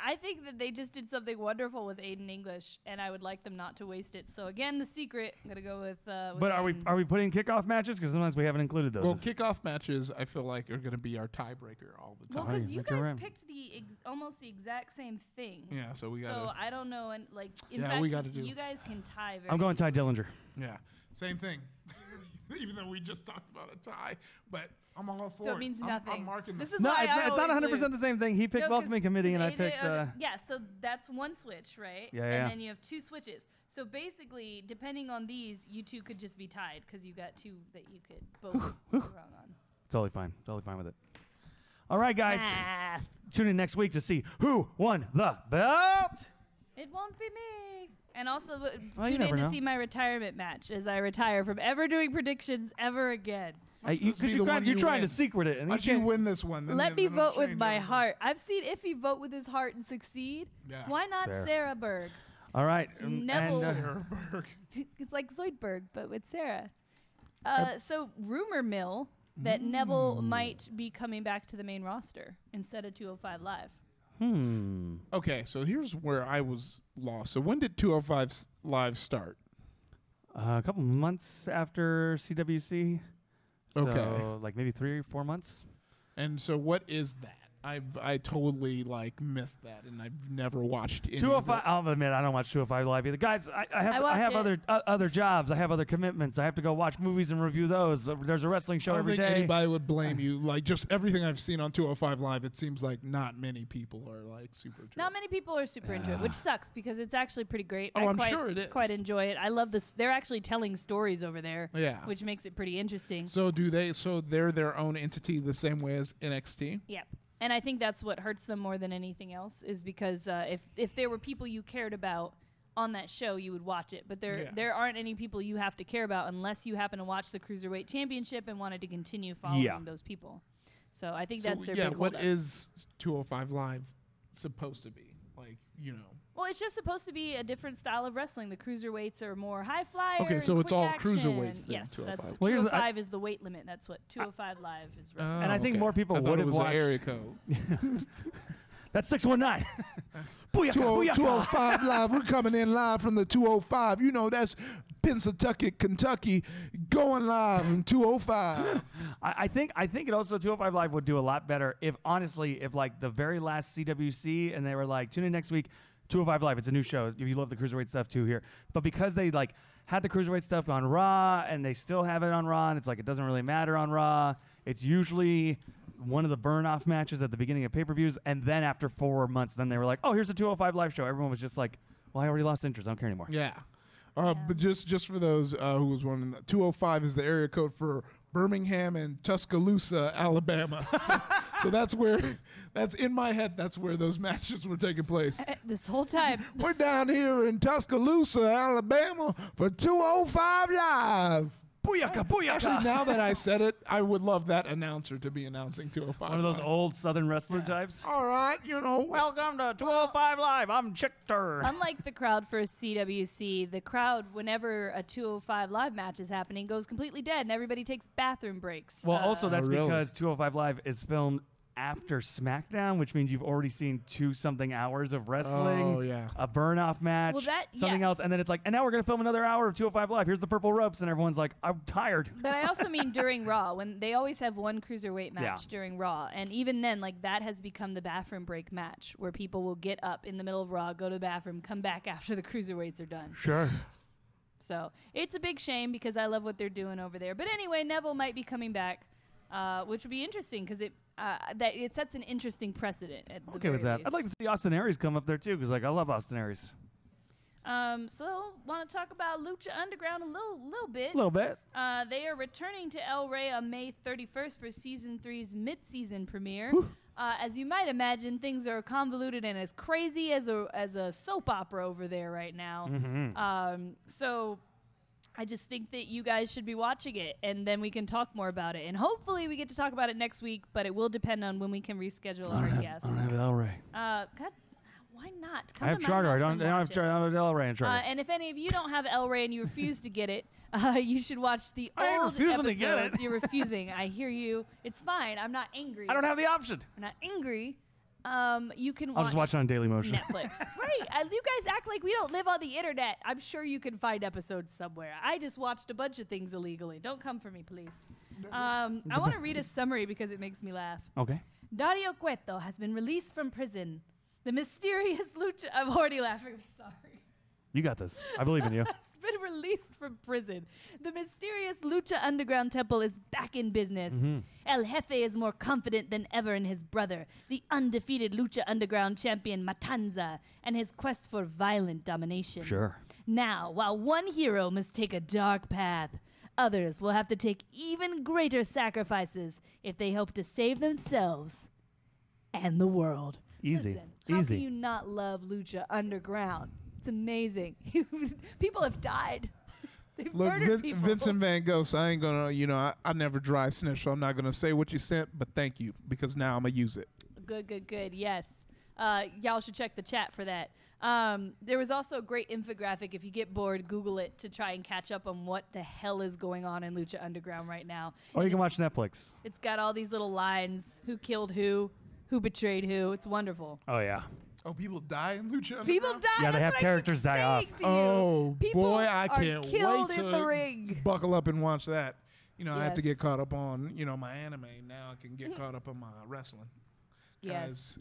I think that they just did something wonderful with Aiden English, and I would like them not to waste it. So again, the secret. I'm gonna go with. But are Aiden. we putting kickoff matches? Because sometimes we haven't included those. Well, kickoff matches, I feel like, are going to be our tiebreaker all the Well, time. because you Make it guys around. picked almost the exact same thing. Yeah, so we got So to. I don't know, and like in Yeah, fact, we gotta do- you guys can tie. Very I'm going Ty Dillinger. Yeah, same thing. Even though we just talked about a tie, but I'm all for So it. it means I'm nothing. marking This the. is No, why it's I not always 100% lose. the same thing. He picked No, 'cause- welcoming committee, and I AJ picked. yeah, so that's one switch, right? Yeah, and yeah. then you have two switches. So basically, depending on these, you two could just be tied because you got two that you could both be wrong on. Totally fine. Totally fine with it. All right, guys. Math. Tune in next week to see who won the belt. It won't be me. And also you tune in never to know. see my retirement match as I retire from ever doing predictions ever again. Why should this be the You're one you trying to win? secret it. And Why'd you you can't- win this one? Then Let me then it'll vote with change my everything. heart. I've seen Iffy vote with his heart and succeed. Yeah. Why not Fair. Sarah Berg? All right. Neville. Sarah Berg. It's like Zoidberg, but with Sarah. So rumor mill that Neville might be coming back to the main roster instead of 205 Live. Okay, so here's where I was lost. So when did 205 Live start? A couple months after CWC. Okay. So, like maybe 3 or 4 months. And so what is that? I totally like missed that, and I've never watched any of 205. it. I'll admit I don't watch 205 Live either. Guys, I watch have it. other jobs. I have other commitments. I have to go watch movies and review those. There's a wrestling show I don't every think day. anybody would blame you. Like just everything I've seen on 205 Live, it seems like not many people are like super. into Not it. many people are super into it, which sucks because it's actually pretty great. Oh, I'm quite, sure it is. Quite enjoy it. I love this. They're actually telling stories over there, Yeah. which makes it pretty interesting. So do they? So they're their own entity, the same way as NXT. Yep. And I think that's what hurts them more than anything else is because if there were people you cared about on that show, you would watch it. But there aren't any people you have to care about unless you happen to watch the Cruiserweight Championship and wanted to continue following those people. So I think that's their big what holdup. is 205 Live supposed to be? Like, you know. Well, it's just supposed to be a different style of wrestling. The cruiserweights are more high flyer. Okay, and so it's quick all action. cruiserweights then, Yes, 205. that's Well, here's the- 205 is the weight limit. That's what 205 Live is. Wrestling. And I think more people I thought would it have was watched- an area code. That's 619. Booyaka, booyaka. 205 Live. We're coming in live from the 205. You know, that's Pennsylvania, Kentucky, going live in 205. I think it also 205 Live would do a lot better if honestly if like the very last CWC and they were like tune in next week 205 Live, it's a new show. If you love the cruiserweight stuff too here, but because they like had the cruiserweight stuff on Raw and they still have it on Raw, and it's like it doesn't really matter on Raw. It's usually one of the burn-off matches at the beginning of pay-per-views, and then after 4 months, then they were like, oh, here's a 205 Live show. Everyone was just like, well, I already lost interest. I don't care anymore. Yeah. But just for those who was wondering, 205 is the area code for Birmingham and Tuscaloosa, Alabama. So that's in my head. That's where those matches were taking place. This whole time. We're down here in Tuscaloosa, Alabama for 205 Live. Booyaka, booyaka. Actually, now that I said it, I would love that announcer to be announcing 205 One of those old Southern wrestler types. All right, Welcome to 205 Live. I'm Chichter. Unlike the crowd for CWC, the crowd, whenever a 205 Live match is happening, goes completely dead and everybody takes bathroom breaks. Well, also that's really? because 205 Live is filmed after SmackDown, which means you've already seen 2-something hours of wrestling. Oh, yeah. A burn-off match, something else, and then it's like, and now we're going to film another hour of 205 Live. Here's the purple ropes, and everyone's like, I'm tired. But I also mean during Raw, when they always have one cruiserweight match during Raw, and even then, like that has become the bathroom break match, where people will get up in the middle of Raw, go to the bathroom, come back after the cruiserweights are done. Sure. So it's a big shame because I love what they're doing over there. But anyway, Neville might be coming back, which would be interesting because it sets an interesting precedent. At the Okay with that. least. I'd like to see Austin Aries come up there too, because like I love Austin Aries. So want to talk about Lucha Underground a little bit. A little bit. They are returning to El Rey on May 31st for Season 3's mid-season premiere. As you might imagine, things are convoluted and as crazy as a soap opera over there right now. Mm-hmm. So I just think that you guys should be watching it, and then we can talk more about it. And hopefully we get to talk about it next week, but it will depend on when we can reschedule our guest. I don't have El Rey. God, why not? Come I have to my Charter. I house don't and have watch it. El Rey and Charter. And if any of you don't have El Rey and you refuse to get it, you should watch the I ain't old refusing episodes. to get it. You're refusing. I hear you. It's fine. I'm not angry. I don't have the option. I'm not angry. You can I'll just watch it on Daily Motion. Netflix. Right. You guys act like we don't live on the internet. I'm sure you can find episodes somewhere. I just watched a bunch of things illegally. Don't come for me, please. I want to read a summary because it makes me laugh. Okay. Dario Cueto has been released from prison. The mysterious lucha... I'm already laughing. I'm sorry. You got this. I believe in you. Has been released from prison. The mysterious Lucha Underground Temple is back in business. El Jefe is more confident than ever in his brother, the undefeated Lucha Underground champion Matanza, and his quest for violent domination. Sure. Now, while one hero must take a dark path, others will have to take even greater sacrifices if they hope to save themselves and the world. Easy. Listen, how Easy. can you not love Lucha Underground? It's amazing. People have died. They've murdered people. Vincent Van Gogh, so I ain't gonna, I never dry snitch, so I'm not gonna say what you sent, but thank you, because now I'm gonna use it. Good. Yes. Y'all should check the chat for that. There was also a great infographic. If you get bored, Google it to try and catch up on what the hell is going on in Lucha Underground right now. Or you can watch Netflix. It's got all these little lines. Who killed who betrayed who. It's wonderful. Oh, yeah. Oh, people die in Lucha Underground? People die. Yeah, they That's have what characters I keep die saying off. to you. Oh, People boy, I are can't killed wait in the ring. to buckle up and watch that. I had to Yes. get caught up on, my anime. Now I can get caught up on my wrestling. Yes. 'Cause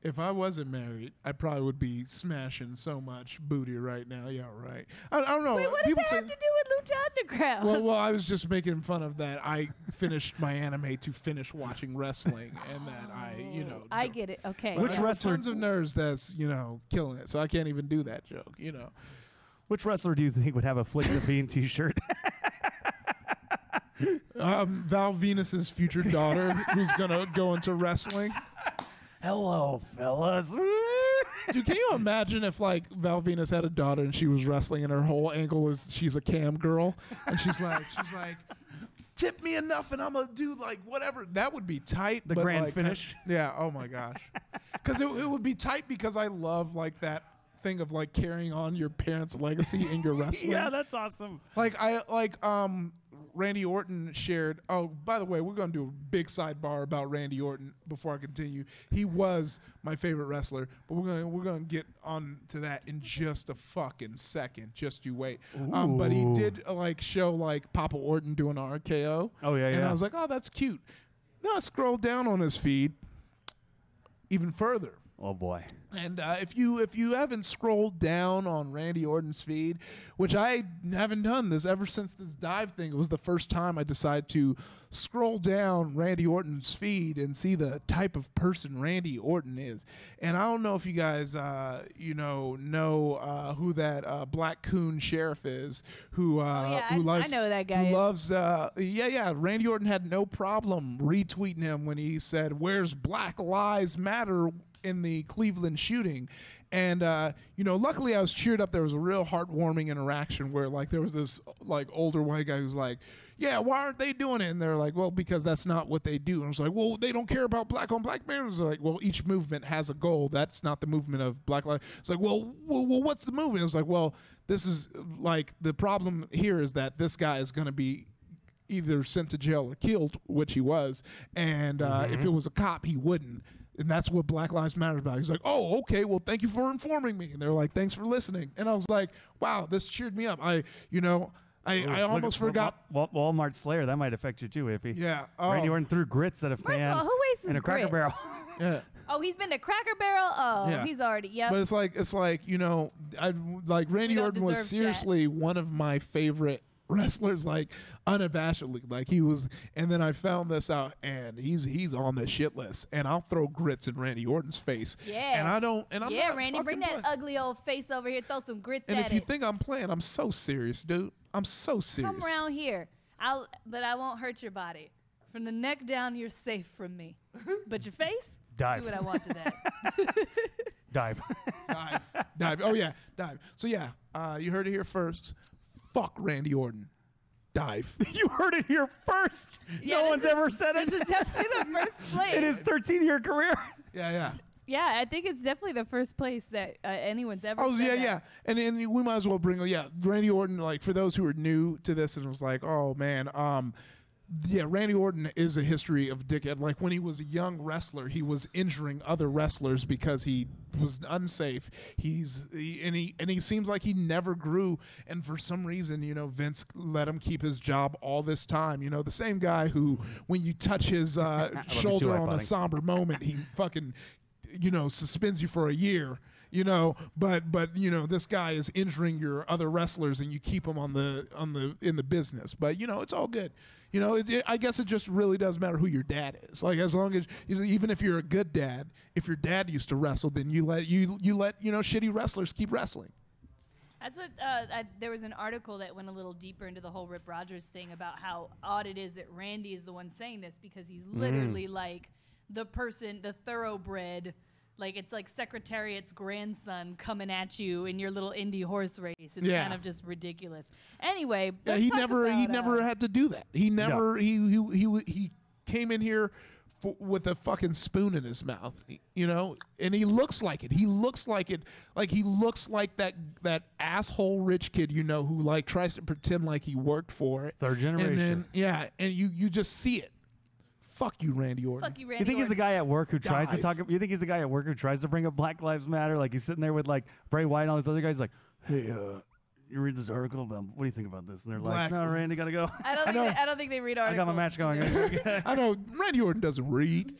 if I wasn't married, I probably would be smashing so much booty right now. Yeah, right. I don't know. Wait, what does People that say, have to do with Lucha Underground? well, I was just making fun of that. I finished my anime to finish watching wrestling, and that I get it. Okay. But Which I have wrestler- Tons of nerds that's killing it, so I can't even do that joke. Which wrestler do you think would have a Flick the Bean t-shirt? Val Venus's future daughter, who's gonna go into wrestling. Hello, fellas. Dude, can you imagine if Val Venus had a daughter and she was wrestling and her whole angle was she's a cam girl and she's like, tip me enough and I'm gonna do whatever. That would be tight. The but grand finish. Yeah. Oh my gosh. Because it would be tight because I love that thing of carrying on your parents' legacy in your wrestling. Yeah, that's awesome. Randy Orton shared. Oh, by the way, we're going to do a big sidebar about Randy Orton before I continue. He was my favorite wrestler, but we're going to get on to that in just a fucking second. Just you wait. But he did show like Papa Orton doing an RKO. Oh yeah, and I was like, oh, that's cute. Then I scrolled down on his feed even further. Oh boy! And if you haven't scrolled down on Randy Orton's feed, which I haven't done this ever since this dive thing, it was the first time I decided to scroll down Randy Orton's feed and see the type of person Randy Orton is. And I don't know if you guys know who that Black Coon sheriff is, who I know that guy. Who loves Randy Orton had no problem retweeting him when he said, "Where's Black Lives Matter?" in the Cleveland shooting. And luckily I was cheered up. There was a real heartwarming interaction where like there was this like older white guy who's like, yeah, why aren't they doing it? And they're like, well, because that's not what they do. And I was like, well, they don't care about black on black men. It's like, well, each movement has a goal. That's not the movement of Black Lives. It's like, well, what's the movement? It's like, well, this is like the problem here is that this guy is going to be either sent to jail or killed, which he was. And if it was a cop, he wouldn't. And that's what Black Lives Matter is about. He's like, oh, okay, well, thank you for informing me. And they're like, thanks for listening. And I was like, wow, this cheered me up. I almost forgot. Walmart Slayer, that might affect you too, Iffy. Yeah. Randy Orton threw grits at a First fan of all, who wastes in a Cracker grits? Barrel. Yeah. Oh, he's been to Cracker Barrel? Oh, Yeah. he's already, yep. But it's like Randy don't Orton was deserve seriously one of my favorite wrestlers, like unabashedly, like he was. And then I found this out, and he's on the shit list. And I'll throw grits in Randy Orton's face. Yeah. And I don't. And I'm yeah, not Randy, bring fucking that playing. ugly old face over here. Throw some grits And at if you it. think I'm playing, I'm so serious, dude. I'm so serious. Come around here. But I won't hurt your body. From the neck down, you're safe from me. But your face, Dive. do what I want to that. Dive. Dive. Oh yeah, dive. So yeah, you heard it here first. Fuck Randy Orton. Dive. You heard it here first. Yeah, no one's ever said it. This is definitely the first place. In his 13-year career. Yeah. Yeah, I think it's definitely the first place that anyone's ever Oh said yeah, that. yeah, and we might as well bring Randy Orton. Like for those who are new to this and was like, oh man, Randy Orton is a history of dickhead. Like when he was a young wrestler, he was injuring other wrestlers because he was unsafe. He seems like he never grew, and for some reason, Vince let him keep his job all this time. The same guy who, when you touch his shoulder on a somber moment, he fucking suspends you for a year, but this guy is injuring your other wrestlers and you keep him in the business. But it's all good. I guess it just really does matter who your dad is. Like as long as even if you're a good dad, if your dad used to wrestle, then you let shitty wrestlers keep wrestling. That's what there was an article that went a little deeper into the whole Rip Rogers thing about how odd it is that Randy is the one saying this because he's literally like the person, the thoroughbred, like it's like Secretariat's grandson coming at you in your little indie horse race. It's kind of just ridiculous. Anyway, he never had to do that. He never he came in here with a fucking spoon in his mouth, and he looks like it. He looks like it. Like he looks like that asshole rich kid, who like tries to pretend like he worked for it. Third generation. And then, and you just see it. Fuck you, Randy Orton. Fuck you, Randy You think he's the guy at work who tries to Dive. talk? You think he's the guy at work who tries to bring up Black Lives Matter? Like he's sitting there with like Bray Wyatt and all these other guys. Like, hey, you read this article about what do you think about this? And they're like, no, Randy, gotta go. I don't think they read I articles. got my match going. I know Randy Orton doesn't read.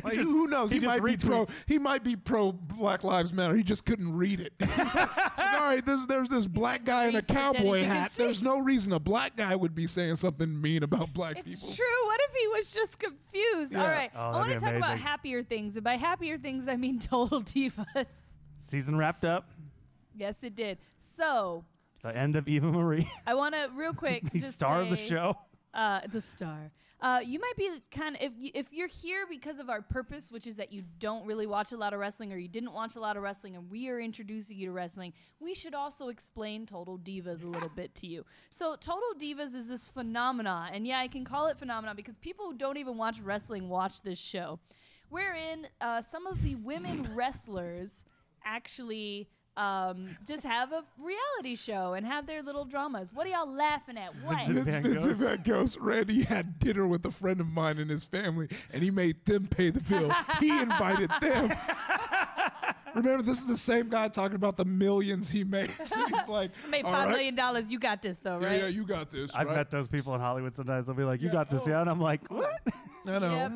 Like, who knows? He might be pro. He might be pro Black Lives Matter. He just couldn't read it. He's like, all right, there's this black guy in a cowboy hat. There's no reason a black guy would be saying something mean about black people. It's true. What if he was just confused? Yeah. All right. Oh, I want to that'd be talk about amazing. happier things. And by happier things, I mean Total Divas. Season wrapped up. Yes, it did. So The end of Eva Marie. I want to real quick The just star of the say, show. The star. You might be kind of if you're here because of our purpose, which is that you don't really watch a lot of wrestling or you didn't watch a lot of wrestling, and we are introducing you to wrestling. We should also explain Total Divas a little bit to you. So Total Divas is this phenomena, and yeah, I can call it phenomenon because people who don't even watch wrestling watch this show, wherein some of the women wrestlers actually just have a reality show and have their little dramas. What are y'all laughing at? What? Vincent Van Ghost. Randy had dinner with a friend of mine and his family, and he made them pay the bill. He invited them. Remember, this is the same guy talking about the millions he makes. He's like, I made $5 million. You got this, though, right? Yeah, you got this. I've right? met those people in Hollywood sometimes. They'll be like, you got this, yeah? And I'm like, what? I know. Yep.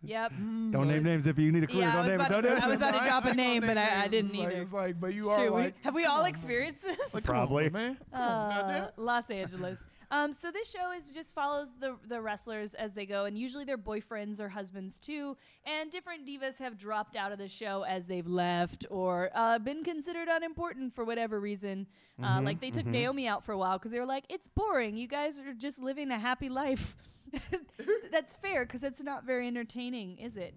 Yep. Don't name names if you need a clue. Yeah, don't name it. Don't name it. I was about to drop a name, but I didn't either. It's like, but you are like. Have we all experienced this? Like, Probably. come on, man. Come on, goddamn. Los Angeles. So this show just follows the wrestlers as they go, and usually their boyfriends or husbands too. And different divas have dropped out of the show as they've left or been considered unimportant for whatever reason. Like they took Naomi out for a while because they were like, "It's boring. You guys are just living a happy life." That's fair because it's not very entertaining, is it?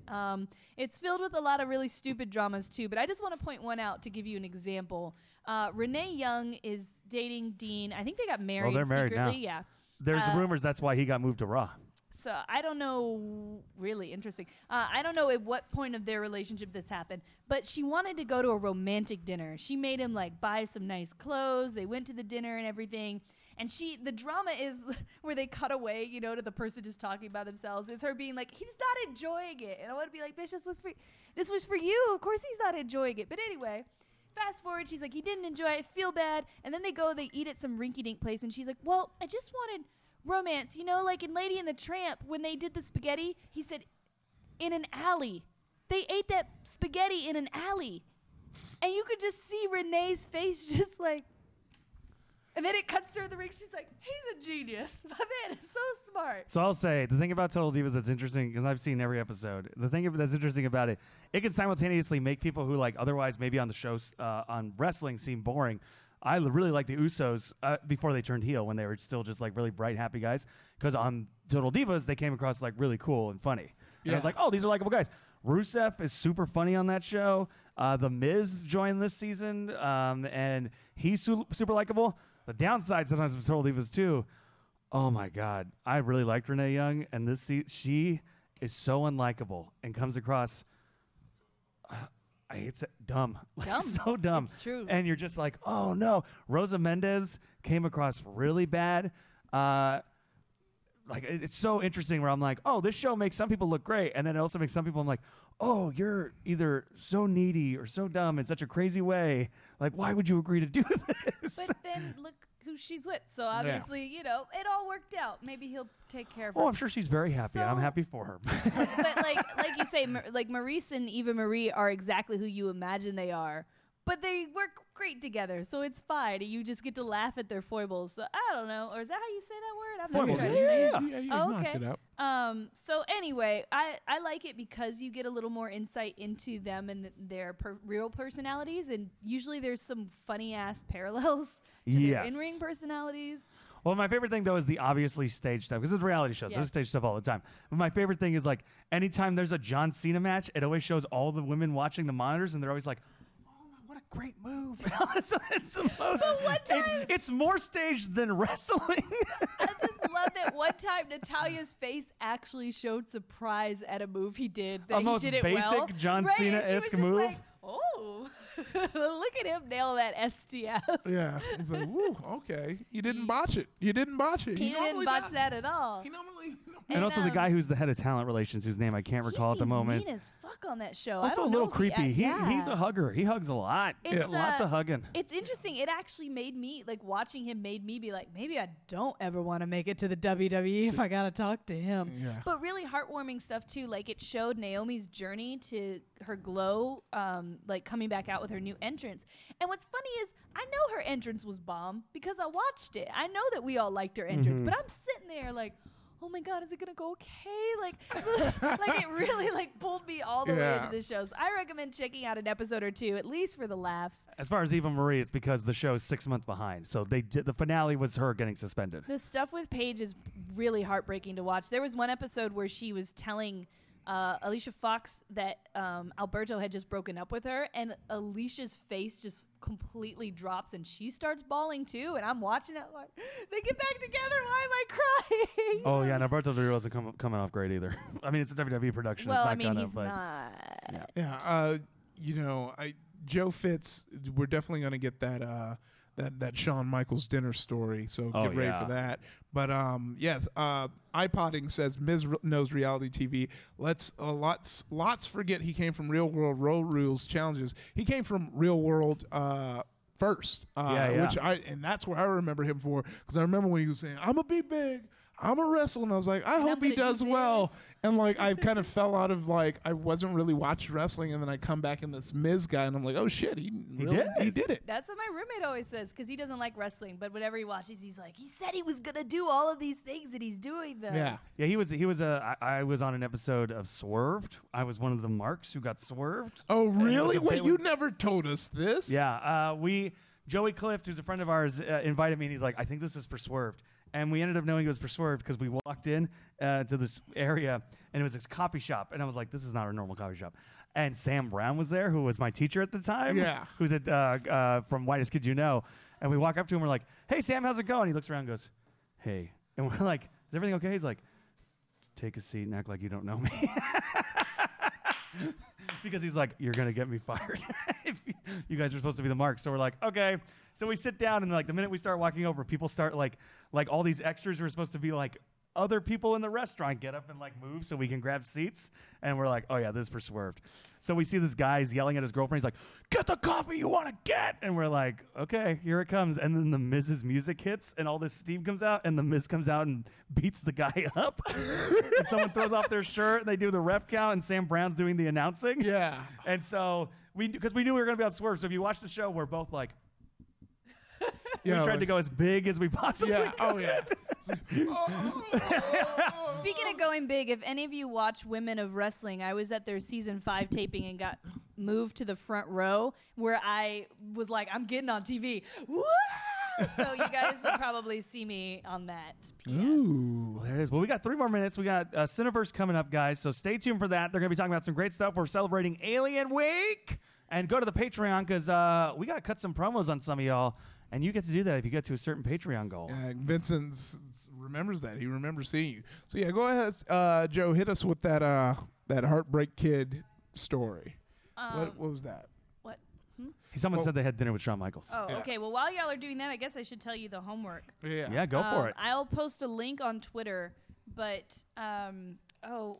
It's filled with a lot of really stupid dramas too. But I just want to point one out to give you an example. Renee Young is dating Dean. I think they got married, they're married secretly. now. Yeah. There's rumors that's why he got moved to Raw. So I don't know. Really interesting. I don't know at what point of their relationship this happened, but she wanted to go to a romantic dinner. She made him like buy some nice clothes. They went to the dinner and everything. And the drama is where they cut away, you know, to the person just talking about themselves. It's her being like, he's not enjoying it. And I want to be like, bitch, this was for you. Of course he's not enjoying it. But anyway, fast forward, she's like, he didn't enjoy it, feel bad. And then they eat at some rinky-dink place. And she's like, well, I just wanted romance. You know, like in Lady and the Tramp, when they did the spaghetti, he said, in an alley. They ate that spaghetti in an alley. And you could just see Renee's face just like, and then it cuts to her in the ring. She's like, he's a genius. My man is so smart. So I'll say, the thing about Total Divas that's interesting, because I've seen every episode, the thing that's interesting about it, it can simultaneously make people who like otherwise maybe on the shows on wrestling seem boring. I really like the Usos before they turned heel when they were still just like really bright, happy guys. Because on Total Divas, they came across like really cool and funny. And I was like, oh, these are likable guys. Rusev is super funny on that show. The Miz joined this season, and he's super likable. The downside sometimes of Total Divas too, oh my God, I really liked Renee Young, and she is so unlikable and comes across, I hate to say, dumb. Like, so dumb. It's true. And you're just like, oh no. Rosa Mendez came across really bad. Like it's so interesting where I'm like, oh, this show makes some people look great, and then it also makes some people I'm like, oh, you're either so needy or so dumb in such a crazy way. Like, why would you agree to do this? But then look who she's with. So obviously, you know, it all worked out. Maybe he'll take care of her. Oh, I'm sure she's very happy, and I'm happy for her. But like you say, like Maurice and Eva Marie are exactly who you imagine they are. But they work great together, so it's fine. You just get to laugh at their foibles. So I don't know, or is that how you say that word? I'm Foibles, not sure. Yeah, you Oh, knocked okay. it out. So anyway, I like it because you get a little more insight into them and their real personalities, and usually there's some funny ass parallels to their in-ring personalities. Well, my favorite thing, though, is the obviously staged stuff, because it's reality shows. There's stage stuff all the time. But my favorite thing is, like, anytime there's a John Cena match, it always shows all the women watching the monitors, and they're always like, what a great move. It's the most, it's more staged than wrestling. I just love that one time Natalia's face actually showed surprise at a move he did. That Almost he did it basic well. John Cena-esque move. Like, oh, look at him nail that STF. Yeah. It's like, woo, okay. You didn't botch it. You didn't botch it. He didn't botch that at all. He normally. And also the guy who's the head of talent relations, whose name I can't recall at the moment. He seems mean as fuck on that show. Also a little creepy. He's a hugger. He hugs a lot. Lots of hugging. It's interesting. It actually made me, like, watching him made me be like, maybe I don't ever want to make it to the WWE if I got to talk to him. Yeah. But really heartwarming stuff, too. Like, it showed Naomi's journey to her glow, like, coming back out with her new entrance. And what's funny is I know her entrance was bomb because I watched it. I know that we all liked her entrance, but I'm sitting there like, oh my God, is it gonna go okay? Like, like it really like pulled me all the way into the shows. I recommend checking out an episode or two, at least for the laughs. As far as Eva Marie, it's because the show's 6 months behind. So the finale was her getting suspended. The stuff with Paige is really heartbreaking to watch. There was one episode where she was telling Alicia Fox that Alberto had just broken up with her, and Alicia's face just completely drops and she starts bawling too, and I'm watching it like, they get back together, why am I crying? Oh yeah, and Alberto Del Rio wasn't coming off great either. I mean, it's a WWE production. Well, it's not I mean, he's not. Yeah, you know, Joe Fitz, we're definitely going to get that Shawn Michaels dinner story, so get ready for that. But yes, iPodding says Miz knows reality TV. Let's lots forget he came from Real World Road Rules challenges. He came from Real World first, which and that's where I remember him for, because I remember when he was saying, "I'm gonna be big, I'm a wrestle," and I was like, I hope he does well. And like I kind of fell out of like I wasn't really watching wrestling, and then I come back in this Miz guy, and I'm like, oh shit, he did it. That's what my roommate always says, because he doesn't like wrestling, but whenever he watches, he's like, he said he was gonna do all of these things, and he's doing them. Yeah. He was I was on an episode of Swerved. I was one of the marks who got swerved. Oh really? Wait, you never told us this. Yeah. Joey Clift, who's a friend of ours, invited me, and he's like, I think this is for Swerved. And we ended up knowing it was for Swerve because we walked in to this area, and it was this coffee shop. And I was like, this is not a normal coffee shop. And Sam Brown was there, who was my teacher at the time. Yeah. Who's from Whitest Kids You Know. And we walk up to him, we're like, hey, Sam, how's it going? He looks around and goes, hey. And we're like, is everything okay? He's like, take a seat and act like you don't know me. Because he's like, you're going to get me fired. If you guys are supposed to be the marks. So we're like, okay. So we sit down, and like the minute we start walking over, people start like all these extras who are supposed to be like other people in the restaurant get up and like move so we can grab seats. And we're like, oh yeah, this is for Swerved. So we see this guy yelling at his girlfriend. He's like, get the coffee you want to get. And we're like, okay, here it comes. And then the Miz's music hits, and all this steam comes out, and the Miz comes out and beats the guy up. And someone throws off their shirt, and they do the ref count, and Sam Brown's doing the announcing. Yeah. And so because we knew we were going to be on Swerve. So if you watch the show, we're both like, we tried to go as big as we possibly could. Oh, yeah. Speaking of going big, if any of you watch Women of Wrestling, I was at their season 5 taping and got moved to the front row, where I was like, I'm getting on TV. Woo! So you guys will probably see me on that. PS. Ooh, well, there it is. Well, we got 3 more minutes. We got Cineverse coming up, guys. So stay tuned for that. They're going to be talking about some great stuff. We're celebrating Alien Week. And go to the Patreon, because we got to cut some promos on some of y'all. And you get to do that if you get to a certain Patreon goal. Yeah, Vincent remembers that. He remembers seeing you. So yeah, go ahead, Joe. Hit us with that Heartbreak Kid story. What was that? What? Someone said they had dinner with Shawn Michaels. Oh, okay. Well, while y'all are doing that, I guess I should tell you the homework. Yeah, go for it. I'll post a link on Twitter, but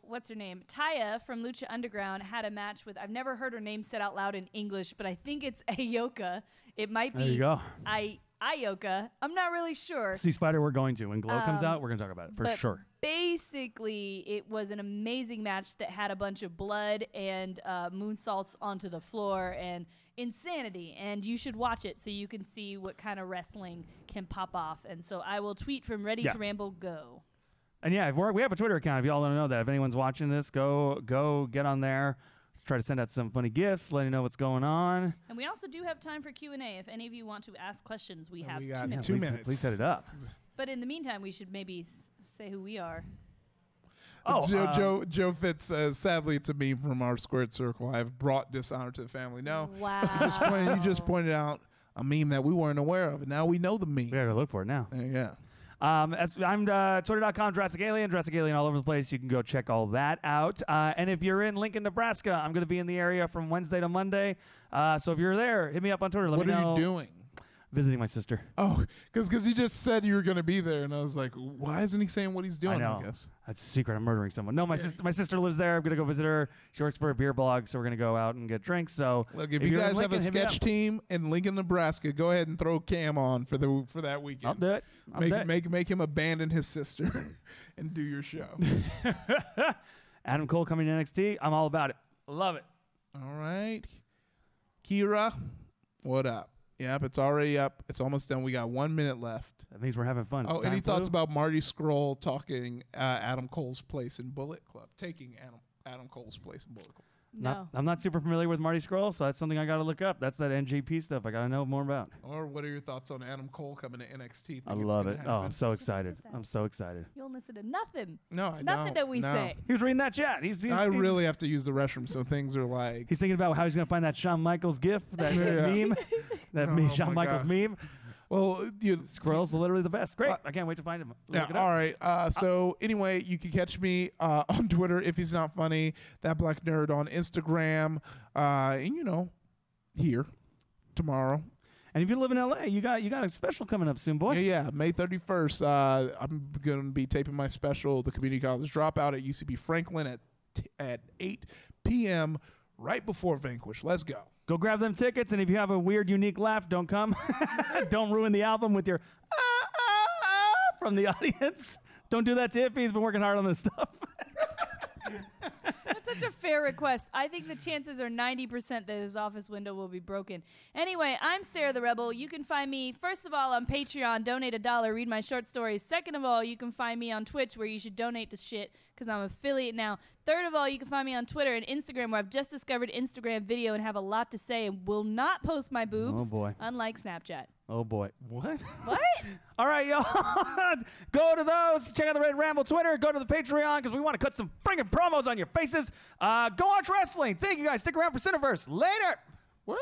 what's her name? Taya from Lucha Underground had a match with, I've never heard her name said out loud in English, but I think it's Ayoka. It might be. There you go. Ayoka. I'm not really sure. See, Spider, we're going to. When Glow comes out, we're going to talk about it for sure. Basically, it was an amazing match that had a bunch of blood and moonsaults onto the floor and insanity. And you should watch it so you can see what kind of wrestling can pop off. And so I will tweet from Ready to Ramble Go. And yeah, we have a Twitter account. If y'all don't know that, if anyone's watching this, go get on there. Let's try to send out some funny gifts, let you know what's going on. And we also do have time for Q&A. If any of you want to ask questions, we have 2 got minutes. 2 minutes. Please set it up. But in the meantime, we should maybe say who we are. Joe Fitz says, sadly, it's a meme from our squared circle. I have brought dishonor to the family. No, wow. You just pointed out a meme that we weren't aware of, and now we know the meme. We gotta look for it now. Yeah. I'm Twitter.com, Jurassic Alien all over the place. You can go check all that out. And if you're in Lincoln, Nebraska, I'm going to be in the area from Wednesday to Monday. So if you're there, hit me up on Twitter. Let me know. What are you doing? Visiting my sister. Oh, because you just said you were going to be there, and I was like, why isn't he saying what he's doing? I know. I guess That's a secret. I'm murdering someone. No, my sister lives there. I'm going to go visit her. She works for a beer blog, so we're going to go out and get drinks. So look, if you guys have a sketch team in Lincoln, Nebraska, go ahead and throw Cam on for that weekend. I'll do it. Make him abandon his sister and do your show. Adam Cole coming to NXT. I'm all about it. Love it. All right. Kira, what up? Yep, it's already up. It's almost done. We got 1 minute left. That means we're having fun. Oh, any thoughts about Marty Scurll talking Adam Cole's place in Bullet Club? Taking Adam Cole's place in Bullet Club. No. I'm not super familiar with Marty Scurll, so that's something I got to look up. That's that NJP stuff I got to know more about. Or what are your thoughts on Adam Cole coming to NXT? I love it. Oh, I'm so excited. I'm so excited. You don't listen to nothing. No, I don't. Nothing that we say. He was reading that chat. I really have to use the restroom, so things are like... He's thinking about how he's going to find that Shawn Michaels gif, that meme, Shawn Michaels meme. Well, Scurll's literally the best. Great. I can't wait to find him. All right. So anyway, you can catch me on Twitter if he's not funny. That Black Nerd on Instagram. And here tomorrow. And if you live in LA, you got a special coming up soon, boy. Yeah, May 31st. I'm going to be taping my special, The Community College Dropout, at UCB Franklin at 8 p.m. right before Vanquish. Let's go. Go grab them tickets, and if you have a weird, unique laugh, don't come. Don't ruin the album with your from the audience. Don't do that to Iffy. He's been working hard on this stuff. That's such a fair request. I think the chances are 90% that his office window will be broken. Anyway, I'm Sarah the Rebel. You can find me, first of all, on Patreon. Donate $1. Read my short stories. Second of all, you can find me on Twitch, where you should donate to shit because I'm an affiliate now. Third of all, you can find me on Twitter and Instagram, where I've just discovered Instagram video and have a lot to say and will not post my boobs. Oh, boy. Unlike Snapchat. Oh, boy. What? What? All right, y'all. Go to those. Check out the Red Ramble Twitter. Go to the Patreon because we want to cut some friggin' promos on your faces. Go watch wrestling. Thank you, guys. Stick around for Cineverse. Later. What?